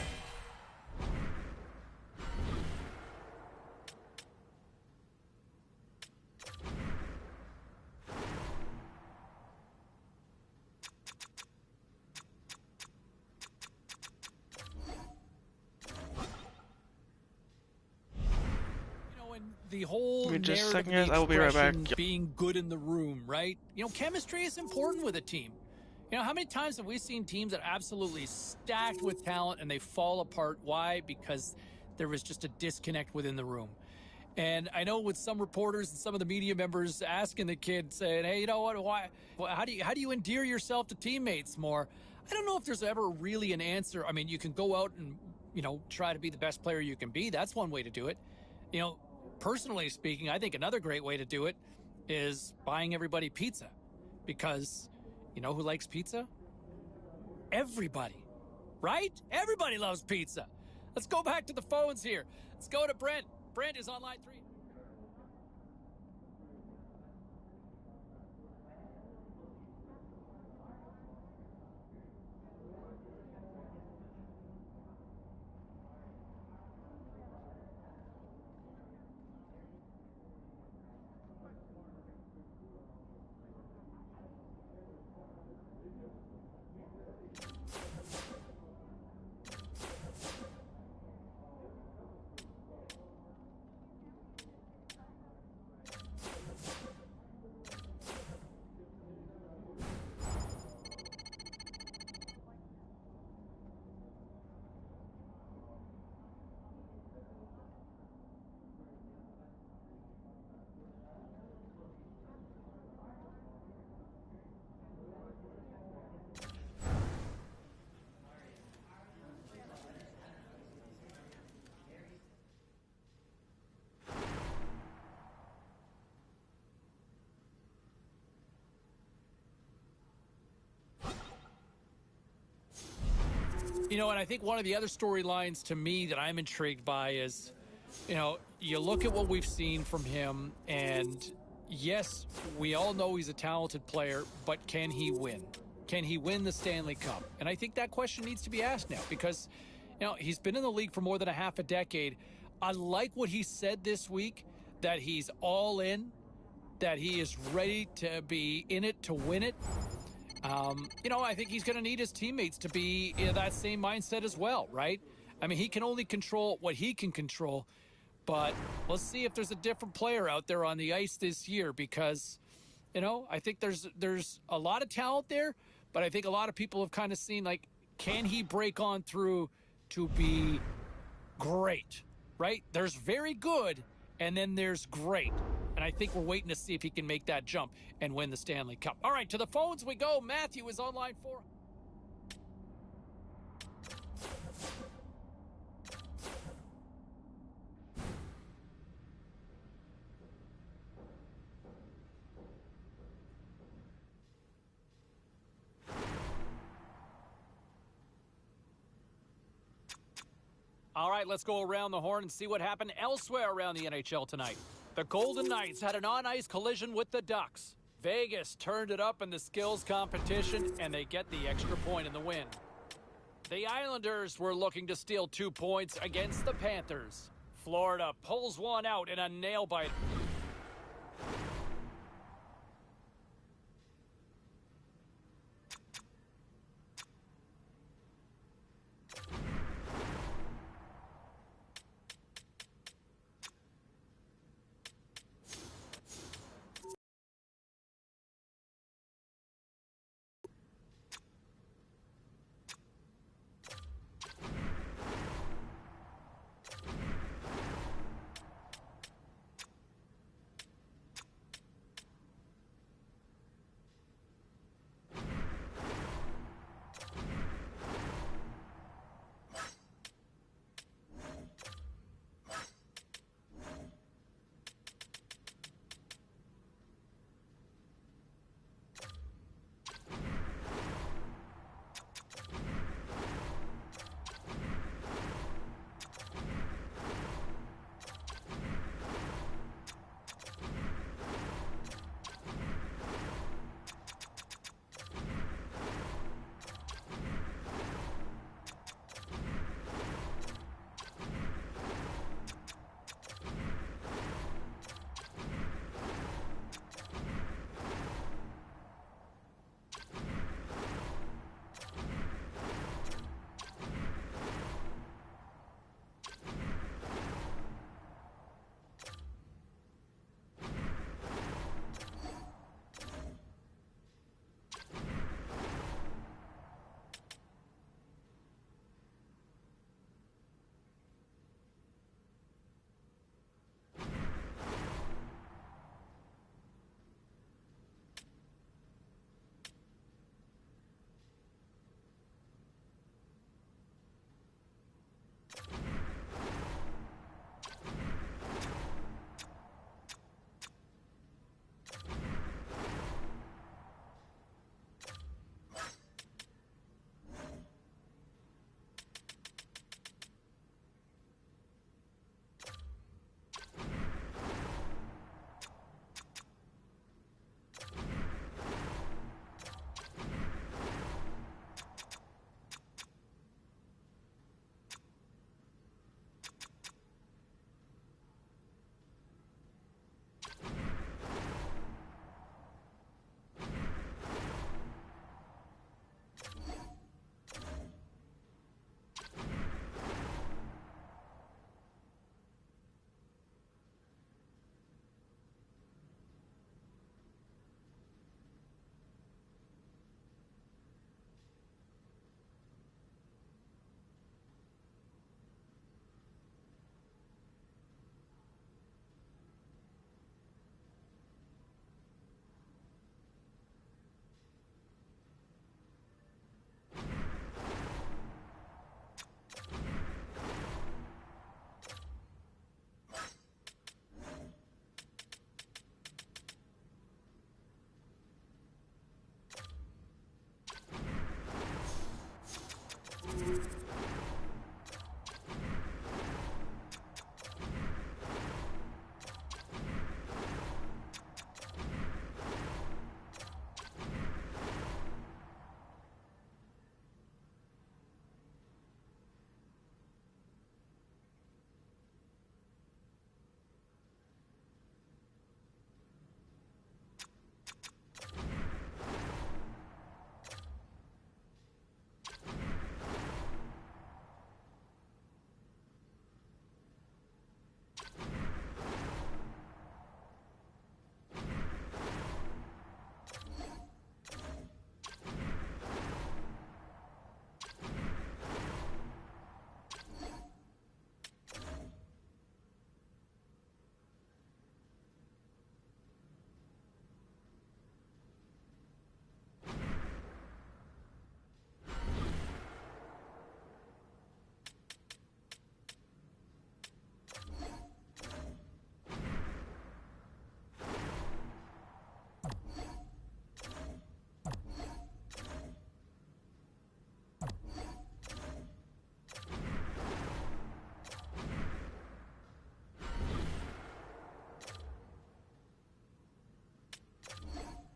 The whole
just a
narrative
second,
of
guys.
the
I will be right back.
expression being good in the room, right? You know, chemistry is important with a team. You know, how many times have we seen teams that are absolutely stacked with talent and they fall apart? Why? Because there was just a disconnect within the room. And I know with some reporters and some of the media members asking the kid, saying, "Hey, you know what? Why? How do you endear yourself to teammates more?" I don't know if there's ever really an answer. I mean, you can go out and, you know, try to be the best player you can be. That's one way to do it. You know, personally speaking, I think another great way to do it is buying everybody pizza, because you know who likes pizza? Everybody, right? Everybody loves pizza. Let's go back to the phones here. Let's go to Brent. Brent is on line 3. You know, and I think one of the other storylines to me that I'm intrigued by is, you know, you look at what we've seen from him, and yes, we all know he's a talented player, but can he win? Can he win the Stanley Cup? And I think that question needs to be asked now, because, you know, he's been in the league for more than a half a decade. I like what he said this week, that he's all in, that he is ready to be in it to win it. You know, I think he's going to need his teammates to be in that same mindset as well, right? I mean, he can only control what he can control. But let's see if there's a different player out there on the ice this year because, you know, I think there's a lot of talent there, but I think a lot of people have kind of seen, like, can he break on through to be great, right? There's very good, and then there's great. And I think we're waiting to see if he can make that jump and win the Stanley Cup. All right, to the phones we go. Matthew is on line 4. All right, let's go around the horn and see what happened elsewhere around the NHL tonight. The Golden Knights had an on-ice collision with the Ducks. Vegas turned it up in the skills competition, and they get the extra point in the win. The Islanders were looking to steal 2 points against the Panthers. Florida pulls one out in a nail-biter.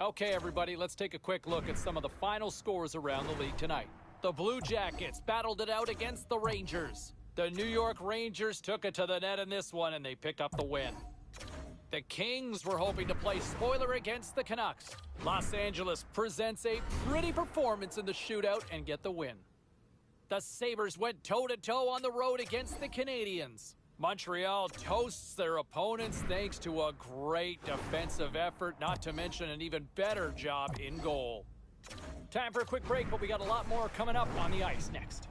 Okay, everybody, let's take a quick look at some of the final scores around the league tonight. The Blue Jackets battled it out against the Rangers. The New York Rangers took it to the net in this one, and they pick up the win. The Kings were hoping to play spoiler against the Canucks. Los Angeles presents a pretty performance in the shootout and get the win. The Sabres went toe-to-toe on the road against the Canadiens. Montreal toasts their opponents thanks to a great defensive effort, not to mention an even better job in goal. Time for a quick break, but we got a lot more coming up on the ice next.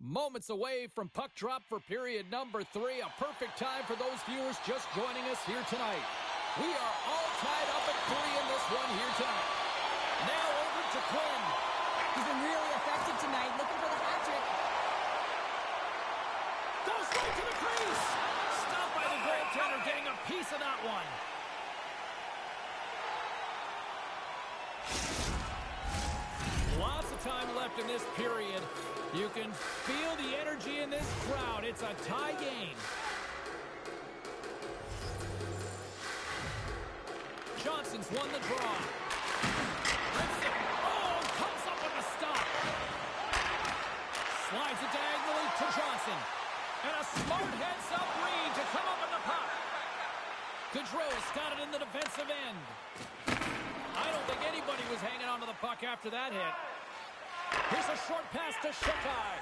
Moments away from puck drop for period number 3. A perfect time for those viewers just joining us here tonight. We are all tied up at 3 in this one here tonight. Now over to Quinn.
He's been really effective tonight, looking for the hat trick.
Goes right to the crease. Stopped by the goaltender, getting a piece of that one. Lots of time left in this period. You can feel the energy in this crowd. It's a tie game. Johnson's won the draw. Oh, comes up with a stop. Slides it diagonally to Johnson. And a smart heads-up read to come up with the puck. Gaudreau's got it in the defensive end. I don't think anybody was hanging on to the puck after that hit. Here's a short pass to Shekai.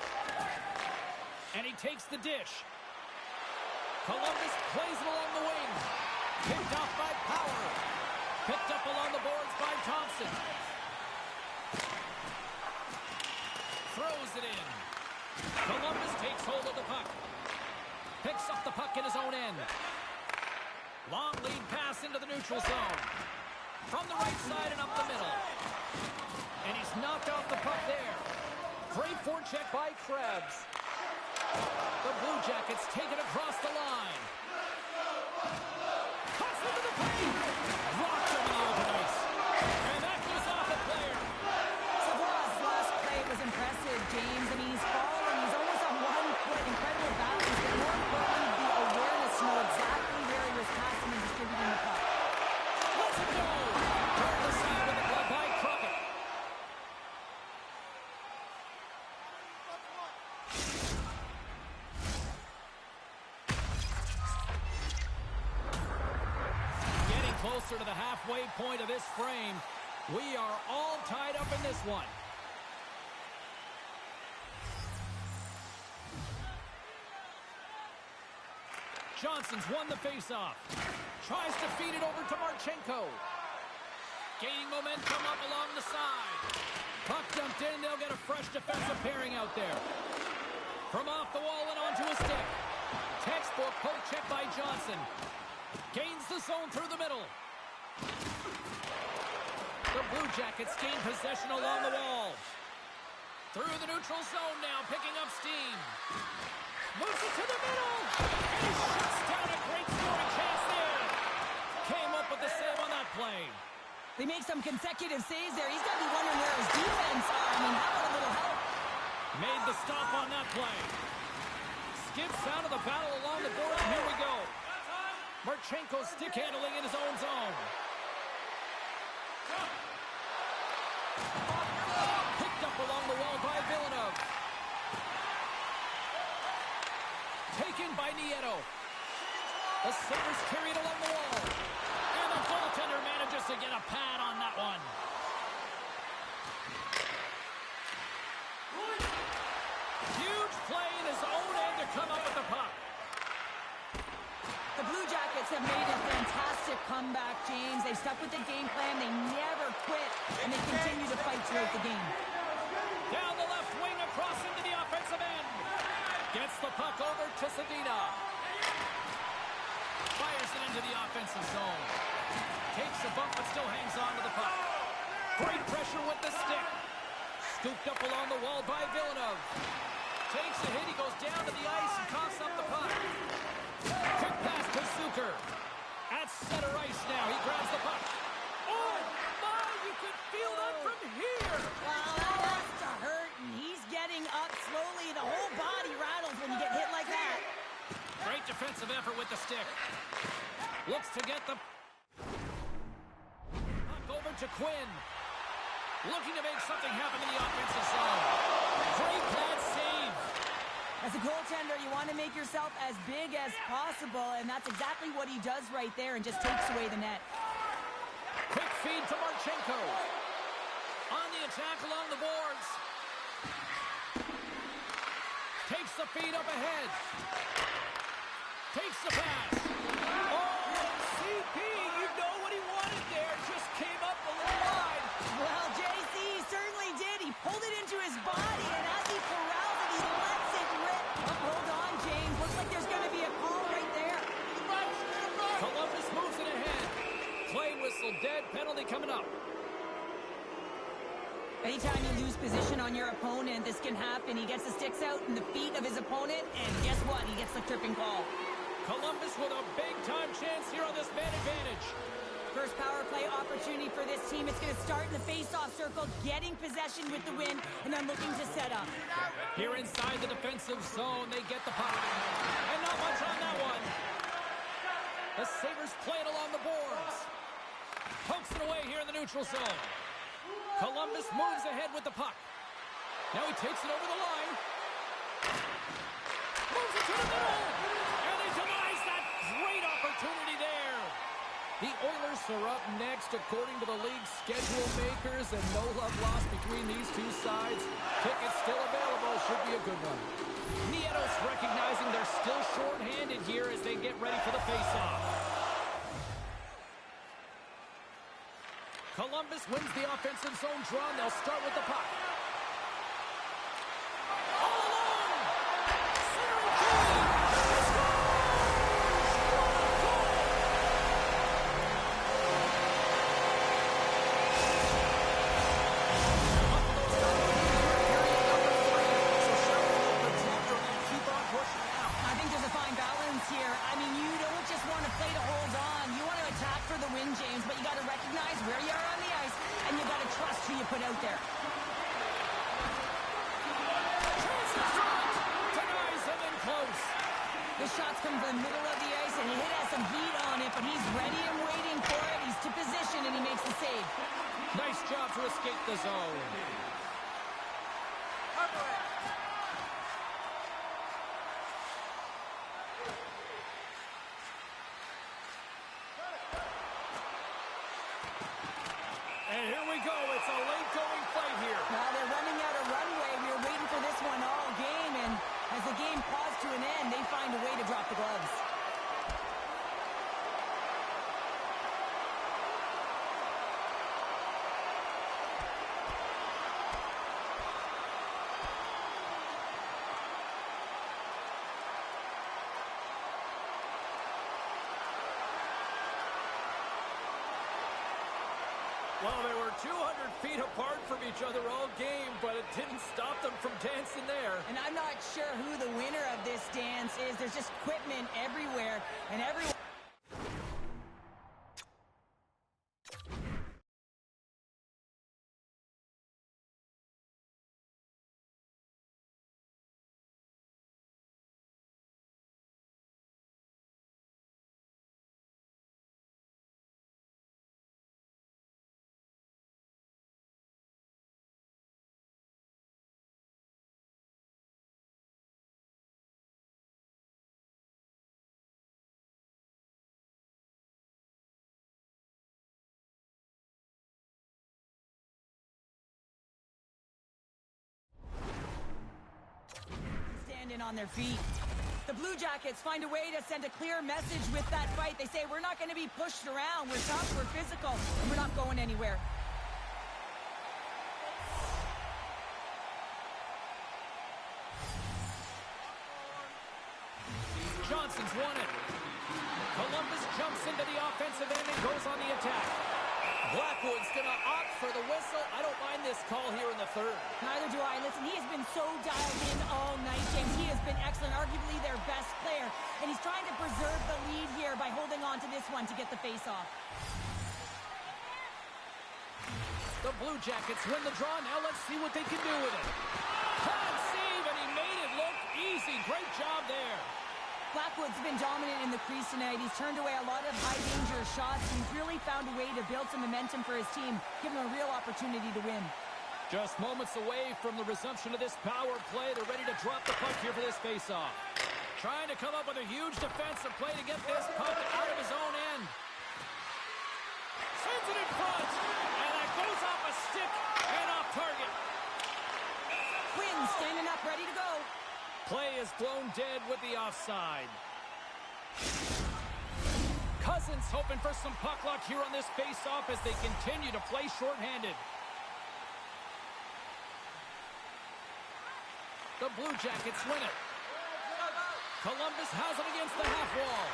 And he takes the dish. Columbus plays it along the wing. Picked off by Power. Picked up along the boards by Thompson. Throws it in. Columbus takes hold of the puck. Picks up the puck in his own end. Long lead pass into the neutral zone. From the right side and up the middle. And he's knocked off the puck there. Great forecheck by Krebs. The Blue Jackets take it across the line. Cuts into the paint. Rocked over the open ice. And that goes off a player.
Savora's last play was impressive, James. I mean, he's falling. He's almost on one foot. Incredible balance. But more importantly, the awareness to know exactly where he was passing and distributing the puck.
Let's go. Turned aside with the glove by Crockett. Closer to the halfway point of this frame. We are all tied up in this one. Johnson's won the faceoff. Tries to feed it over to Marchenko. Gaining momentum up along the side. Puck dumped in. They'll get a fresh defensive pairing out there. From off the wall and onto a stick. Textbook poke check by Johnson. Gains the zone through the middle. The Blue Jackets gain possession along the wall. Through the neutral zone now, picking up steam. Moves it to the middle. And he shuts down a great scoring chance there. Came up with the save on that play.
They make some consecutive saves there. He's got to be wondering where his defense are. I mean, how about a little help?
Made the stop on that play. Skips out of the battle along the board. Here we go. Marchenko stick handling in his own zone. Picked up along the wall by Villeneuve. Taken by Nieto. The Sabres carry it along the wall. And the goaltender manages to get a pad on that one. Huge play in his own end to come up with the puck.
The Blue Jackets have made a fantastic comeback, James. They stuck with the game plan. They never quit, and they continue to fight throughout the game.
Down the left wing, across into the offensive end. Gets the puck over to Sedina. Fires it into the offensive zone. Takes a bump, but still hangs on to the puck. Great pressure with the stick. Scooped up along the wall by Villeneuve. Takes a hit, he goes down to the ice and coughs up the puck. Quick pass to Zucker. At center ice now, he grabs the puck. Oh, my, you can feel that from here.
Wow, that has to hurt, and he's getting up slowly. The whole body rattles when you get hit like that.
Great defensive effort with the stick. Looks to get the puck over to Quinn. Looking to make something happen in the offensive zone. Great pad save.
As a goaltender, you want to make yourself as big as possible, and that's exactly what he does right there and just takes away the net.
Quick feed to Marchenko. On the attack along the boards. Takes the feed up ahead. Takes the pass. Oh, CP, you know what he wanted there. Just came up a little wide.
Well, JC certainly did. He pulled it into his body, and as he corrals it, he lets it rip. Oh, hold on, James. Looks like there's going to be a call right there.
Columbus moves it ahead. Play whistle dead. Penalty coming up.
Anytime you lose position on your opponent, this can happen. He gets the sticks out in the feet of his opponent, and guess what? He gets the tripping call.
Columbus with a big-time chance here on this man advantage.
First power play opportunity for this team. It's going to start in the face-off circle, getting possession with the win, and then looking to set up.
Here inside the defensive zone, they get the puck. And not much on that one. The Sabres play it along the boards. Pokes it away here in the neutral zone. Columbus moves ahead with the puck. Now he takes it over the line. Moves it to the middle. And he denies that great opportunity there. The Oilers are up next according to the league's schedule makers, and no love lost between these two sides. Tickets still available. Should be a good one. Nietos recognizing they're still short-handed here as they get ready for the face-off. Columbus wins the offensive zone draw, and they'll start with the puck. All alone! Centering three!
I think there's a fine balance here. I mean, you don't just want to play to hold on. You want to attack for the win, James, but you got to recognize where you are on the ice, and you got to trust who you put out there.
Denies him in close.
The shots come from the middle of the ice, and he has some heat on it, but he's ready and waiting for it. He's to position, and he makes the save.
Nice job to escape the zone. And here we go. It's a late-going fight here.
Now they're running out of runway. We were waiting for this one all game, and as the game paused to an end, they find a way to drop the gloves.
Well, they were 200 feet apart from each other all game, but it didn't stop them from dancing there.
And I'm not sure who the winner of this dance is. There's just equipment everywhere, and everyone... standing on their feet. The Blue Jackets find a way to send a clear message with that fight. They say, we're not going to be pushed around. We're tough, we're physical, and we're not going anywhere.
Johnson's won it. Columbus jumps into the offensive end and goes on the attack. Blackwood's going to opt for the whistle. I don't mind this call here in the third.
Neither do I. Listen, he has been so dialed in all night, James. He has been excellent, arguably their best player. And he's trying to preserve the lead here by holding on to this one to get the face-off.
The Blue Jackets win the draw. Now let's see what they can do with it. Hard save, and he made it look easy. Great job there.
Blackwood's been dominant in the crease tonight. He's turned away a lot of high-danger shots. He's really found a way to build some momentum for his team, give him a real opportunity to win.
Just moments away from the resumption of this power play. They're ready to drop the puck here for this face-off. Trying to come up with a huge defensive play to get this puck out of his own end. Sends it in front, and that goes off a stick and off target.
Quinn standing up, ready to go.
Play is blown dead with the offside. Cousins hoping for some puck luck here on this face-off as they continue to play shorthanded. The Blue Jackets win it. Columbus has it against the half wall.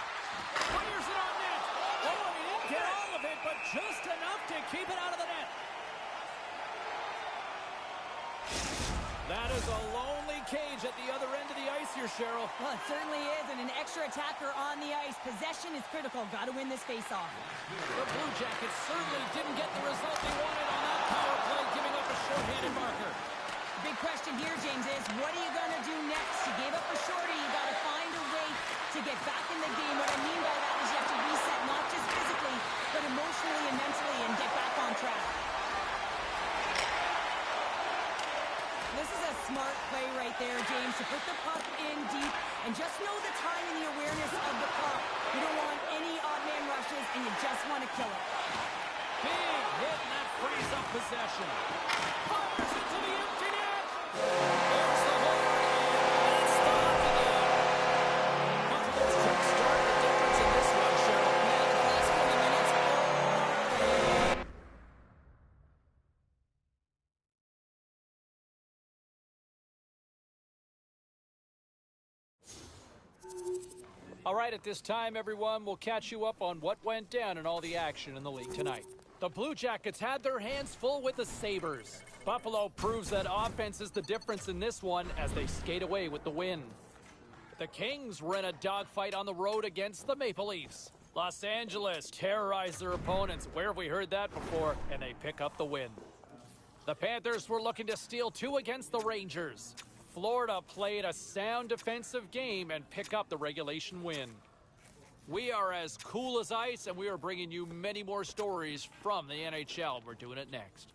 Fires it on net. Oh, and he didn't get all of it, but just enough to keep it out of the net. That is a lonely cage at the other end of the ice here, Cheryl.
Well, it certainly is, and an extra attacker on the ice. Possession is critical. Got to win this face-off.
The Blue Jackets certainly didn't get the result they wanted on that power play, giving up a shorthanded marker.
Big question here, James, is what are you going to do next? You gave up a shorty. You got to find a way to get back in the game. What I mean by that is you have to reset, not just physically, but emotionally and mentally, and get back on track. This is a smart play right there, James, to put the puck in deep and just know the time and the awareness of the puck. You don't want any odd man rushes, and you just want to kill it.
Big hit, and that frees up possession. Fires into the empty net. There's the hole, and it's stopped again. Let's jumpstart the difference in this one, Cheryl.
Yeah, the last 20 minutes.
All right, at this time, everyone, we'll catch you up on what went down in all the action in the league tonight. The Blue Jackets had their hands full with the Sabres. Buffalo proves that offense is the difference in this one as they skate away with the win. The Kings were in a dogfight on the road against the Maple Leafs. Los Angeles terrorized their opponents. Where have we heard that before? And they pick up the win. The Panthers were looking to steal 2 against the Rangers. Florida played a sound defensive game and pick up the regulation win. We are as cool as ice, and we are bringing you many more stories from the NHL. We're doing it next.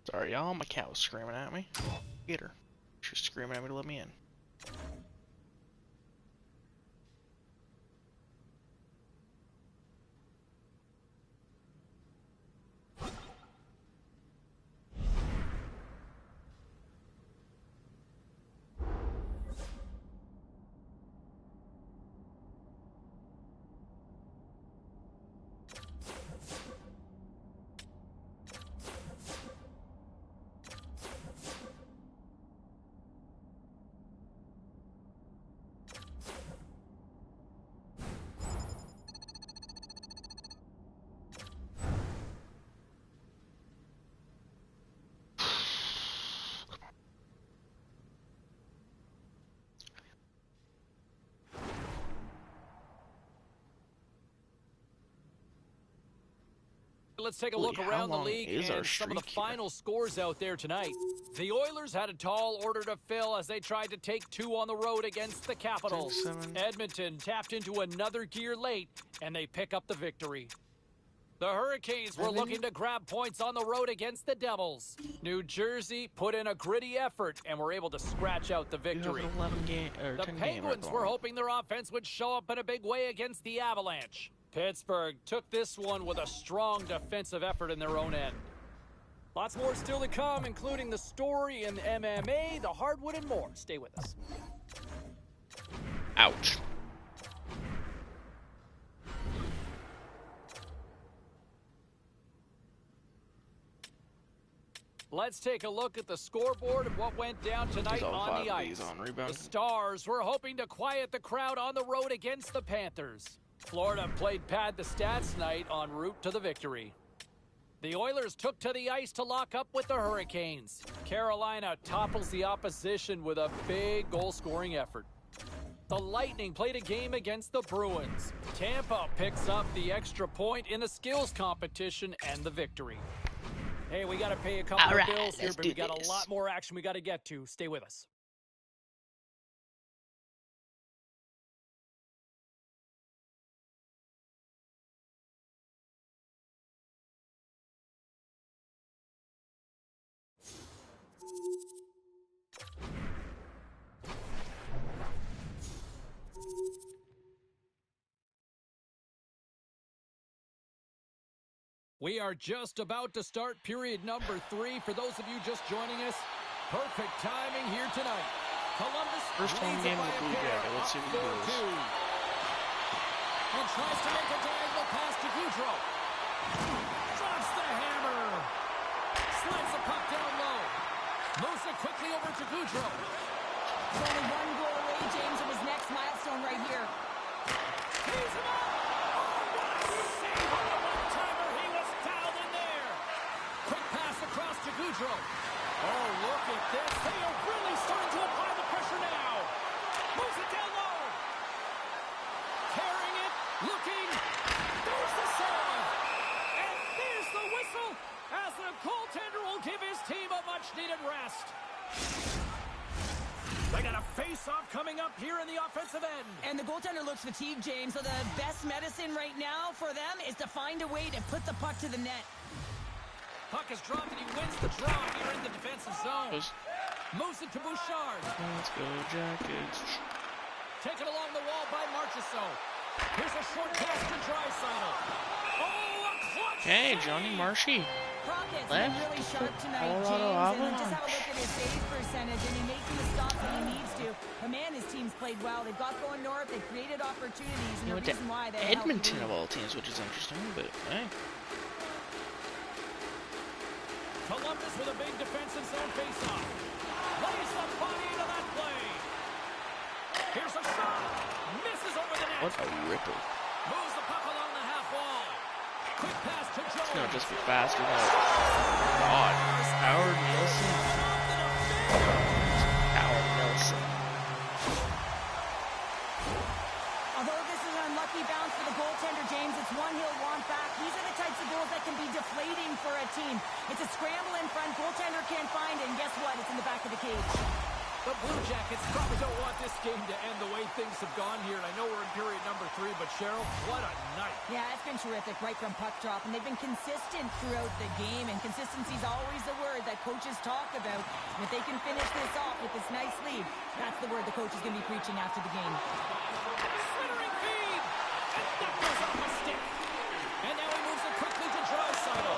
Sorry, y'all. My cat was screaming at me. Get her. She was screaming at me to let me in.
Let's take a look around the league and some of the final scores out there tonight. The Oilers had a tall order to fill as they tried to take 2 on the road against the Capitals. Edmonton tapped into another gear late, and they pick up the victory. The Hurricanes were looking to grab points on the road against the Devils. New Jersey put in a gritty effort and were able to scratch out the victory. The Penguins were hoping their offense would show up in a big way against the Avalanche. Pittsburgh took this one with a strong defensive effort in their own end. Lots more still to come, including the story in MMA, the hardwood, and more. Stay with us.
Ouch.
Let's take a look at the scoreboard and what went down tonight on the ice. The Stars were hoping to quiet the crowd on the road against the Panthers. Florida played pad the stats tonight en route to the victory. The Oilers took to the ice to lock up with the Hurricanes. Carolina topples the opposition with a big goal-scoring effort. The Lightning played a game against the Bruins. Tampa picks up the extra point in the skills competition and the victory. Hey, we got to pay a couple of bills here, but we got a lot more action we got to get to. Stay with us. We are just about to start period number 3. For those of you just joining us, perfect timing here tonight. Columbus
first home game of the Blue Jacket. Let's see what he does.
And tries to make a diagonal pass to Goudreau. Drops the hammer. Slams the puck down low. Moves it quickly over to Goudreau.
He's only 1 goal away, James, from his next milestone right here.
He's him up. Goudreau. Oh, look at this. They are really starting to apply the pressure now. Moves it down low. Carrying it. Looking. There's the save. And there's the whistle as the goaltender will give his team a much-needed rest. They got a face-off coming up here in the offensive end.
And the goaltender looks fatigued, James, so the best medicine right now for them is to find a way to put the puck to the net.
Puck is dropped and he wins the draw here in the defensive zone. Moves it to Bouchard.
Let's go, Jackets.
Taken along the wall by Marchessault. Here's a short pass to Draisaitl. Oh, a clutch
Hey,
save!
Johnny Marshy.
Crockett's been really sharp tonight, James, and just have a look at his save percentage, and he's making the stops that he needs to. But man, his team's played well. They've got going north. They've created opportunities, and the reason why they
Edmonton of all teams, which is interesting, but hey.
Columbus with a big defensive zone face-off. Lays the body into that play. Here's a shot. Misses over the net.
What a ripper.
Moves the puck along the half wall. Quick pass to Jones.
It's gonna just be faster than God. Howard Nielsen. Howard Nielsen.
A Although this is an unlucky bounce for the goaltender, James, it's one he'll want back. These are the types of goals that can be deflating for a team. It's a scramble in front, goaltender can't find it, and guess what? It's in the back of the cage.
The Blue Jackets probably don't want this game to end the way things have gone here. And I know we're in period number 3, but Cheryl, what a night.
Yeah, it's been terrific right from puck drop, and they've been consistent throughout the game, and consistency is always the word that coaches talk about. And if they can finish this off with this nice lead, that's the word the coach is going to be preaching after the game.
Slithering feed! And that goes off a stick. And now he moves it quickly to Draisaitl.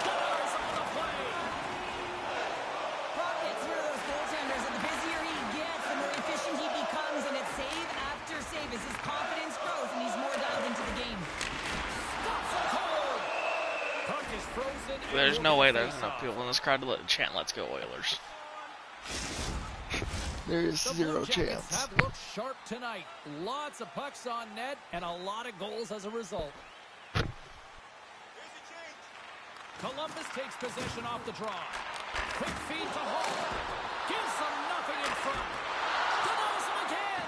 Dollars on the play.
Brock gets rid of those goaltenders, and the busier he gets, the more efficient he becomes, and it's save after save as his confidence grows and he's more dialed into the game.
Stops it cold. Puck is frozen.
There's no way there's enough people in this crowd to chant "Let's go Oilers." There's
The
zero
Blue Jackets
chance.
have looked sharp tonight. Lots of pucks on net and a lot of goals as a result. Columbus takes possession off the draw. Quick feed to Hall. Gives them nothing in front. Denies him again.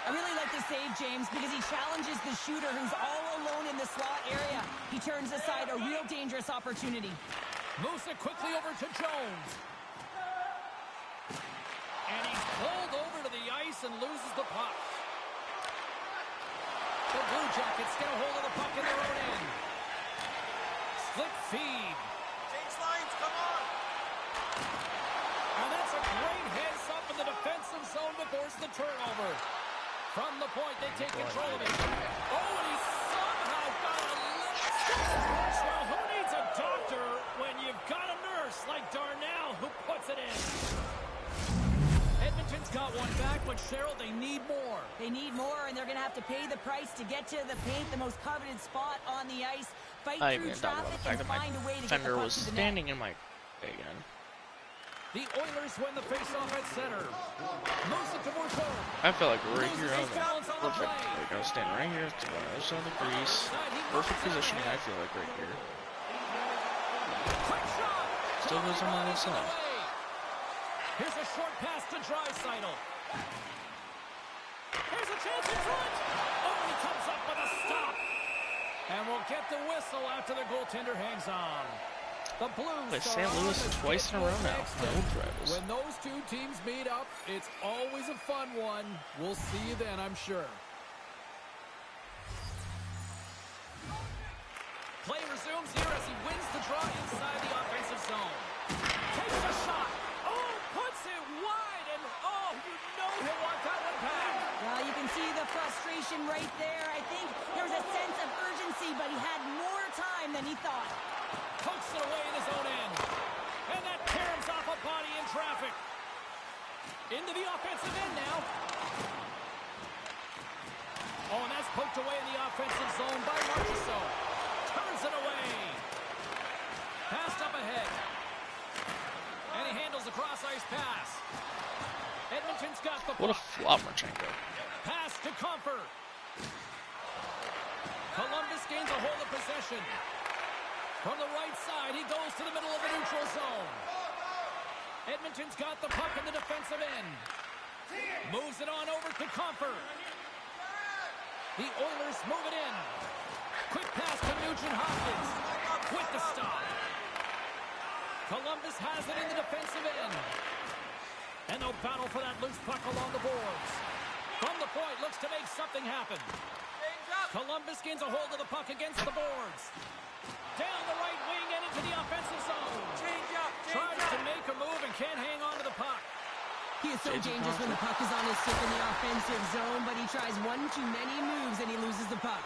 I really like the save, James, because he challenges the shooter who's all alone in the slot area. He turns aside a real dangerous opportunity.
Moves it quickly over to Jones. And he's pulled over to the ice and loses the puck. The Blue Jackets get a hold of the puck in their own end. Slip feed.
Change lines, come on!
And that's a great heads-up in the defensive zone to force the turnover. From the point, they take control of it. Oh, and he somehow got a little... Well, who needs a doctor when you've got a nurse like Darnell who puts it in? Edmonton's got one back, but Cheryl, they need more.
They need more, and they're going to have to pay the price to get to the paint, the most coveted spot on the ice. Fight
I
through
even thought about
traffic
the fact
and
that my
find a way to get the
defender
puck
was
to the net.
standing in my way again.
The Oilers win the faceoff at center. Moves it to Bourgault.
I feel like right
Loses
here
his
on the
balance on the
perfect.
play.
Like I was standing right here to the other side of the crease. Perfect positioning, I feel like right here.
Quick shot.
Still goes on the other side.
Here's a short pass to Draisaitl. Here's a chance in front. Oh, he comes up with a stop. And we'll get the whistle after the goaltender hangs on. The Blues
Play
are
St.
on
Louis
the
twice in a row
schedule
now.
next
My
up.
old rivals.
When those two teams meet up, it's always a fun one. We'll see you then, I'm sure. Play resumes here as he wins the draw inside the offensive zone. Takes a shot. Oh, puts it wide, and oh, you know he'll want that one back.
Well, you can see the frustration right there. I think there was a sense of urgency, but he had more time than he thought.
Pokes it away in his own end. And that tears off a body in traffic. Into the offensive end now. Oh, and that's poked away in the offensive zone by Marchessault. Turns it away. Passed up ahead. And he handles a cross-ice pass. Edmonton's got the
What a
puck.
flop, Marchenko.
Pass to Comfort. Columbus gains a hold of possession. From the right side, he goes to the middle of the neutral zone. Edmonton's got the puck in the defensive end. Moves it on over to Comfort. The Oilers move it in. Quick pass to Nugent-Hopkins. With the stop. Columbus has it in the defensive end. And they'll battle for that loose puck along the boards. From the point, looks to make something happen. Columbus gains a hold of the puck against the boards. Down the right wing and into the offensive zone. Tries to make a move and can't hang on to the puck.
He is so dangerous when the puck is on his stick in the offensive zone, but he tries one too many moves and he loses the puck.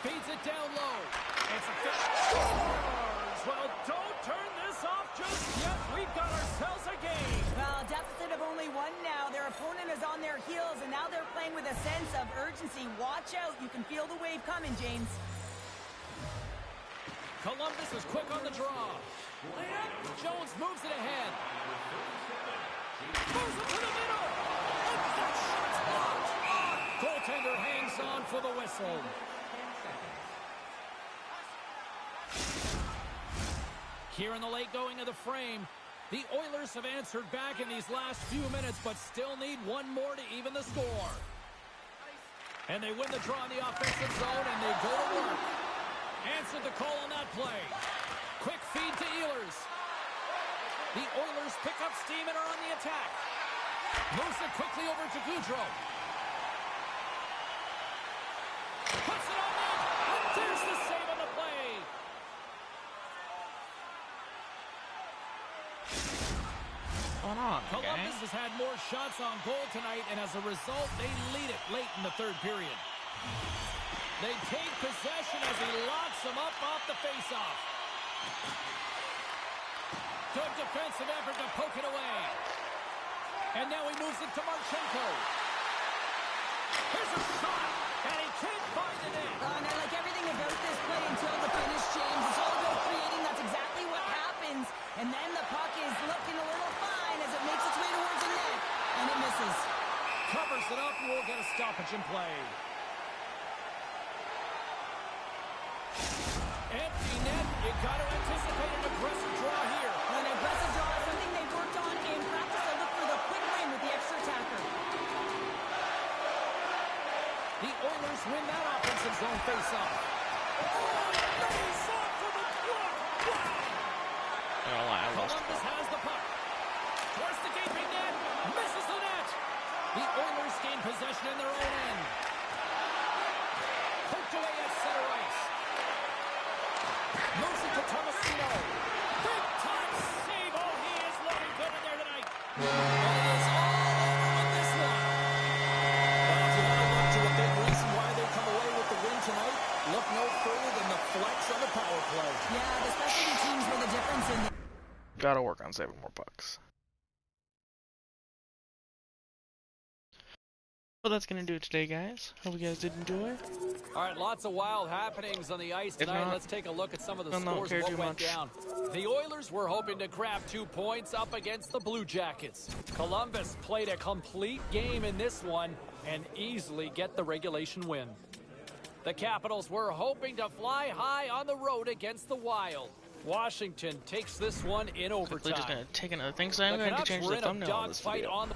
Feeds it down low. It's a scores. Well, don't turn this off just yet. We've got ourselves a game.
Well, a deficit of only one now. Their opponent is on their heels, and now they're playing with a sense of urgency. Watch out. You can feel the wave coming, James.
Columbus is quick on the draw. Jones moves it ahead. Moves it to the middle. And that shot's blocked. Goaltender hangs on for the whistle. Here in the late going of the frame, the Oilers have answered back in these last few minutes, but still need one more to even the score. And they win the draw in the offensive zone, and they go to work. Answered the call on that play. Quick feed to Ehlers. The Oilers pick up steam and are on the attack. Moves it quickly over to Gaudreau. Puts it on net, and there's the save on the play.
What's going on,
Columbus
gang?
has had more shots on goal tonight, and as a result, they lead it late in the third period. They take possession as he locks them up off the faceoff. Good defensive effort to poke it away. And now he moves it to Marchenko. Here's a shot, and he can't find the net.
And I like everything about this play until the finish, James. It's all about creating. That's exactly what happens. And then the puck is looking a little fine as it makes its way towards the net, and it misses.
Covers it up, and we'll get a stoppage in play. Empty net. You got to anticipate an aggressive draw here.
An aggressive draw is something they've worked on in practice. I look for the quick win with the extra attacker.
The Oilers win that offensive zone faceoff. Face off for the block. Wow.
I don't lie, I lost.
Columbus has the puck. Towards the gaping net. Misses the net. The Oilers gain possession in their own end. Poked away at center ice. Moves it to Tomasino. Big time save. Oh, he is looking good in there tonight. And it is all over with this one. Well, if you want to look to a big reason why they come away with the win tonight, look no further than the flex on the power play.
Yeah, the specialty teams were the difference in the
Gotta work on saving more pucks. Well, that's gonna do it today, guys. Hope you guys did enjoy.
All right, lots of wild happenings on the ice
If
tonight.
not,
Let's take a look at some of the
don't
scores
care
of what
too
went
much.
down. The Oilers were hoping to grab 2 points up against the Blue Jackets. Columbus played a complete game in this one and easily get the regulation win. The Capitals were hoping to fly high on the road against the Wild. Washington takes this one in
Quickly just gonna
overtime.
take another thing, so I'm
The
going to
Canucks
change
were
the
in a
thumbnail of this
dogfight
video.
on the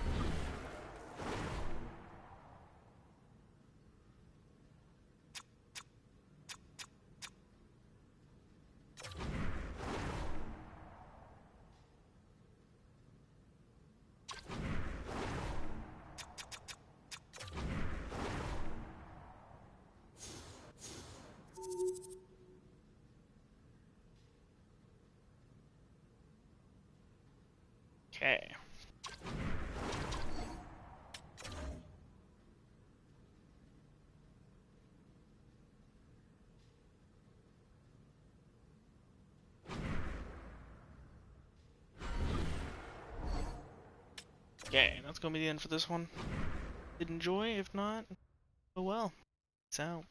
Okay. Okay, that's gonna be the end for this one. Did enjoy? If not, oh well. Peace out.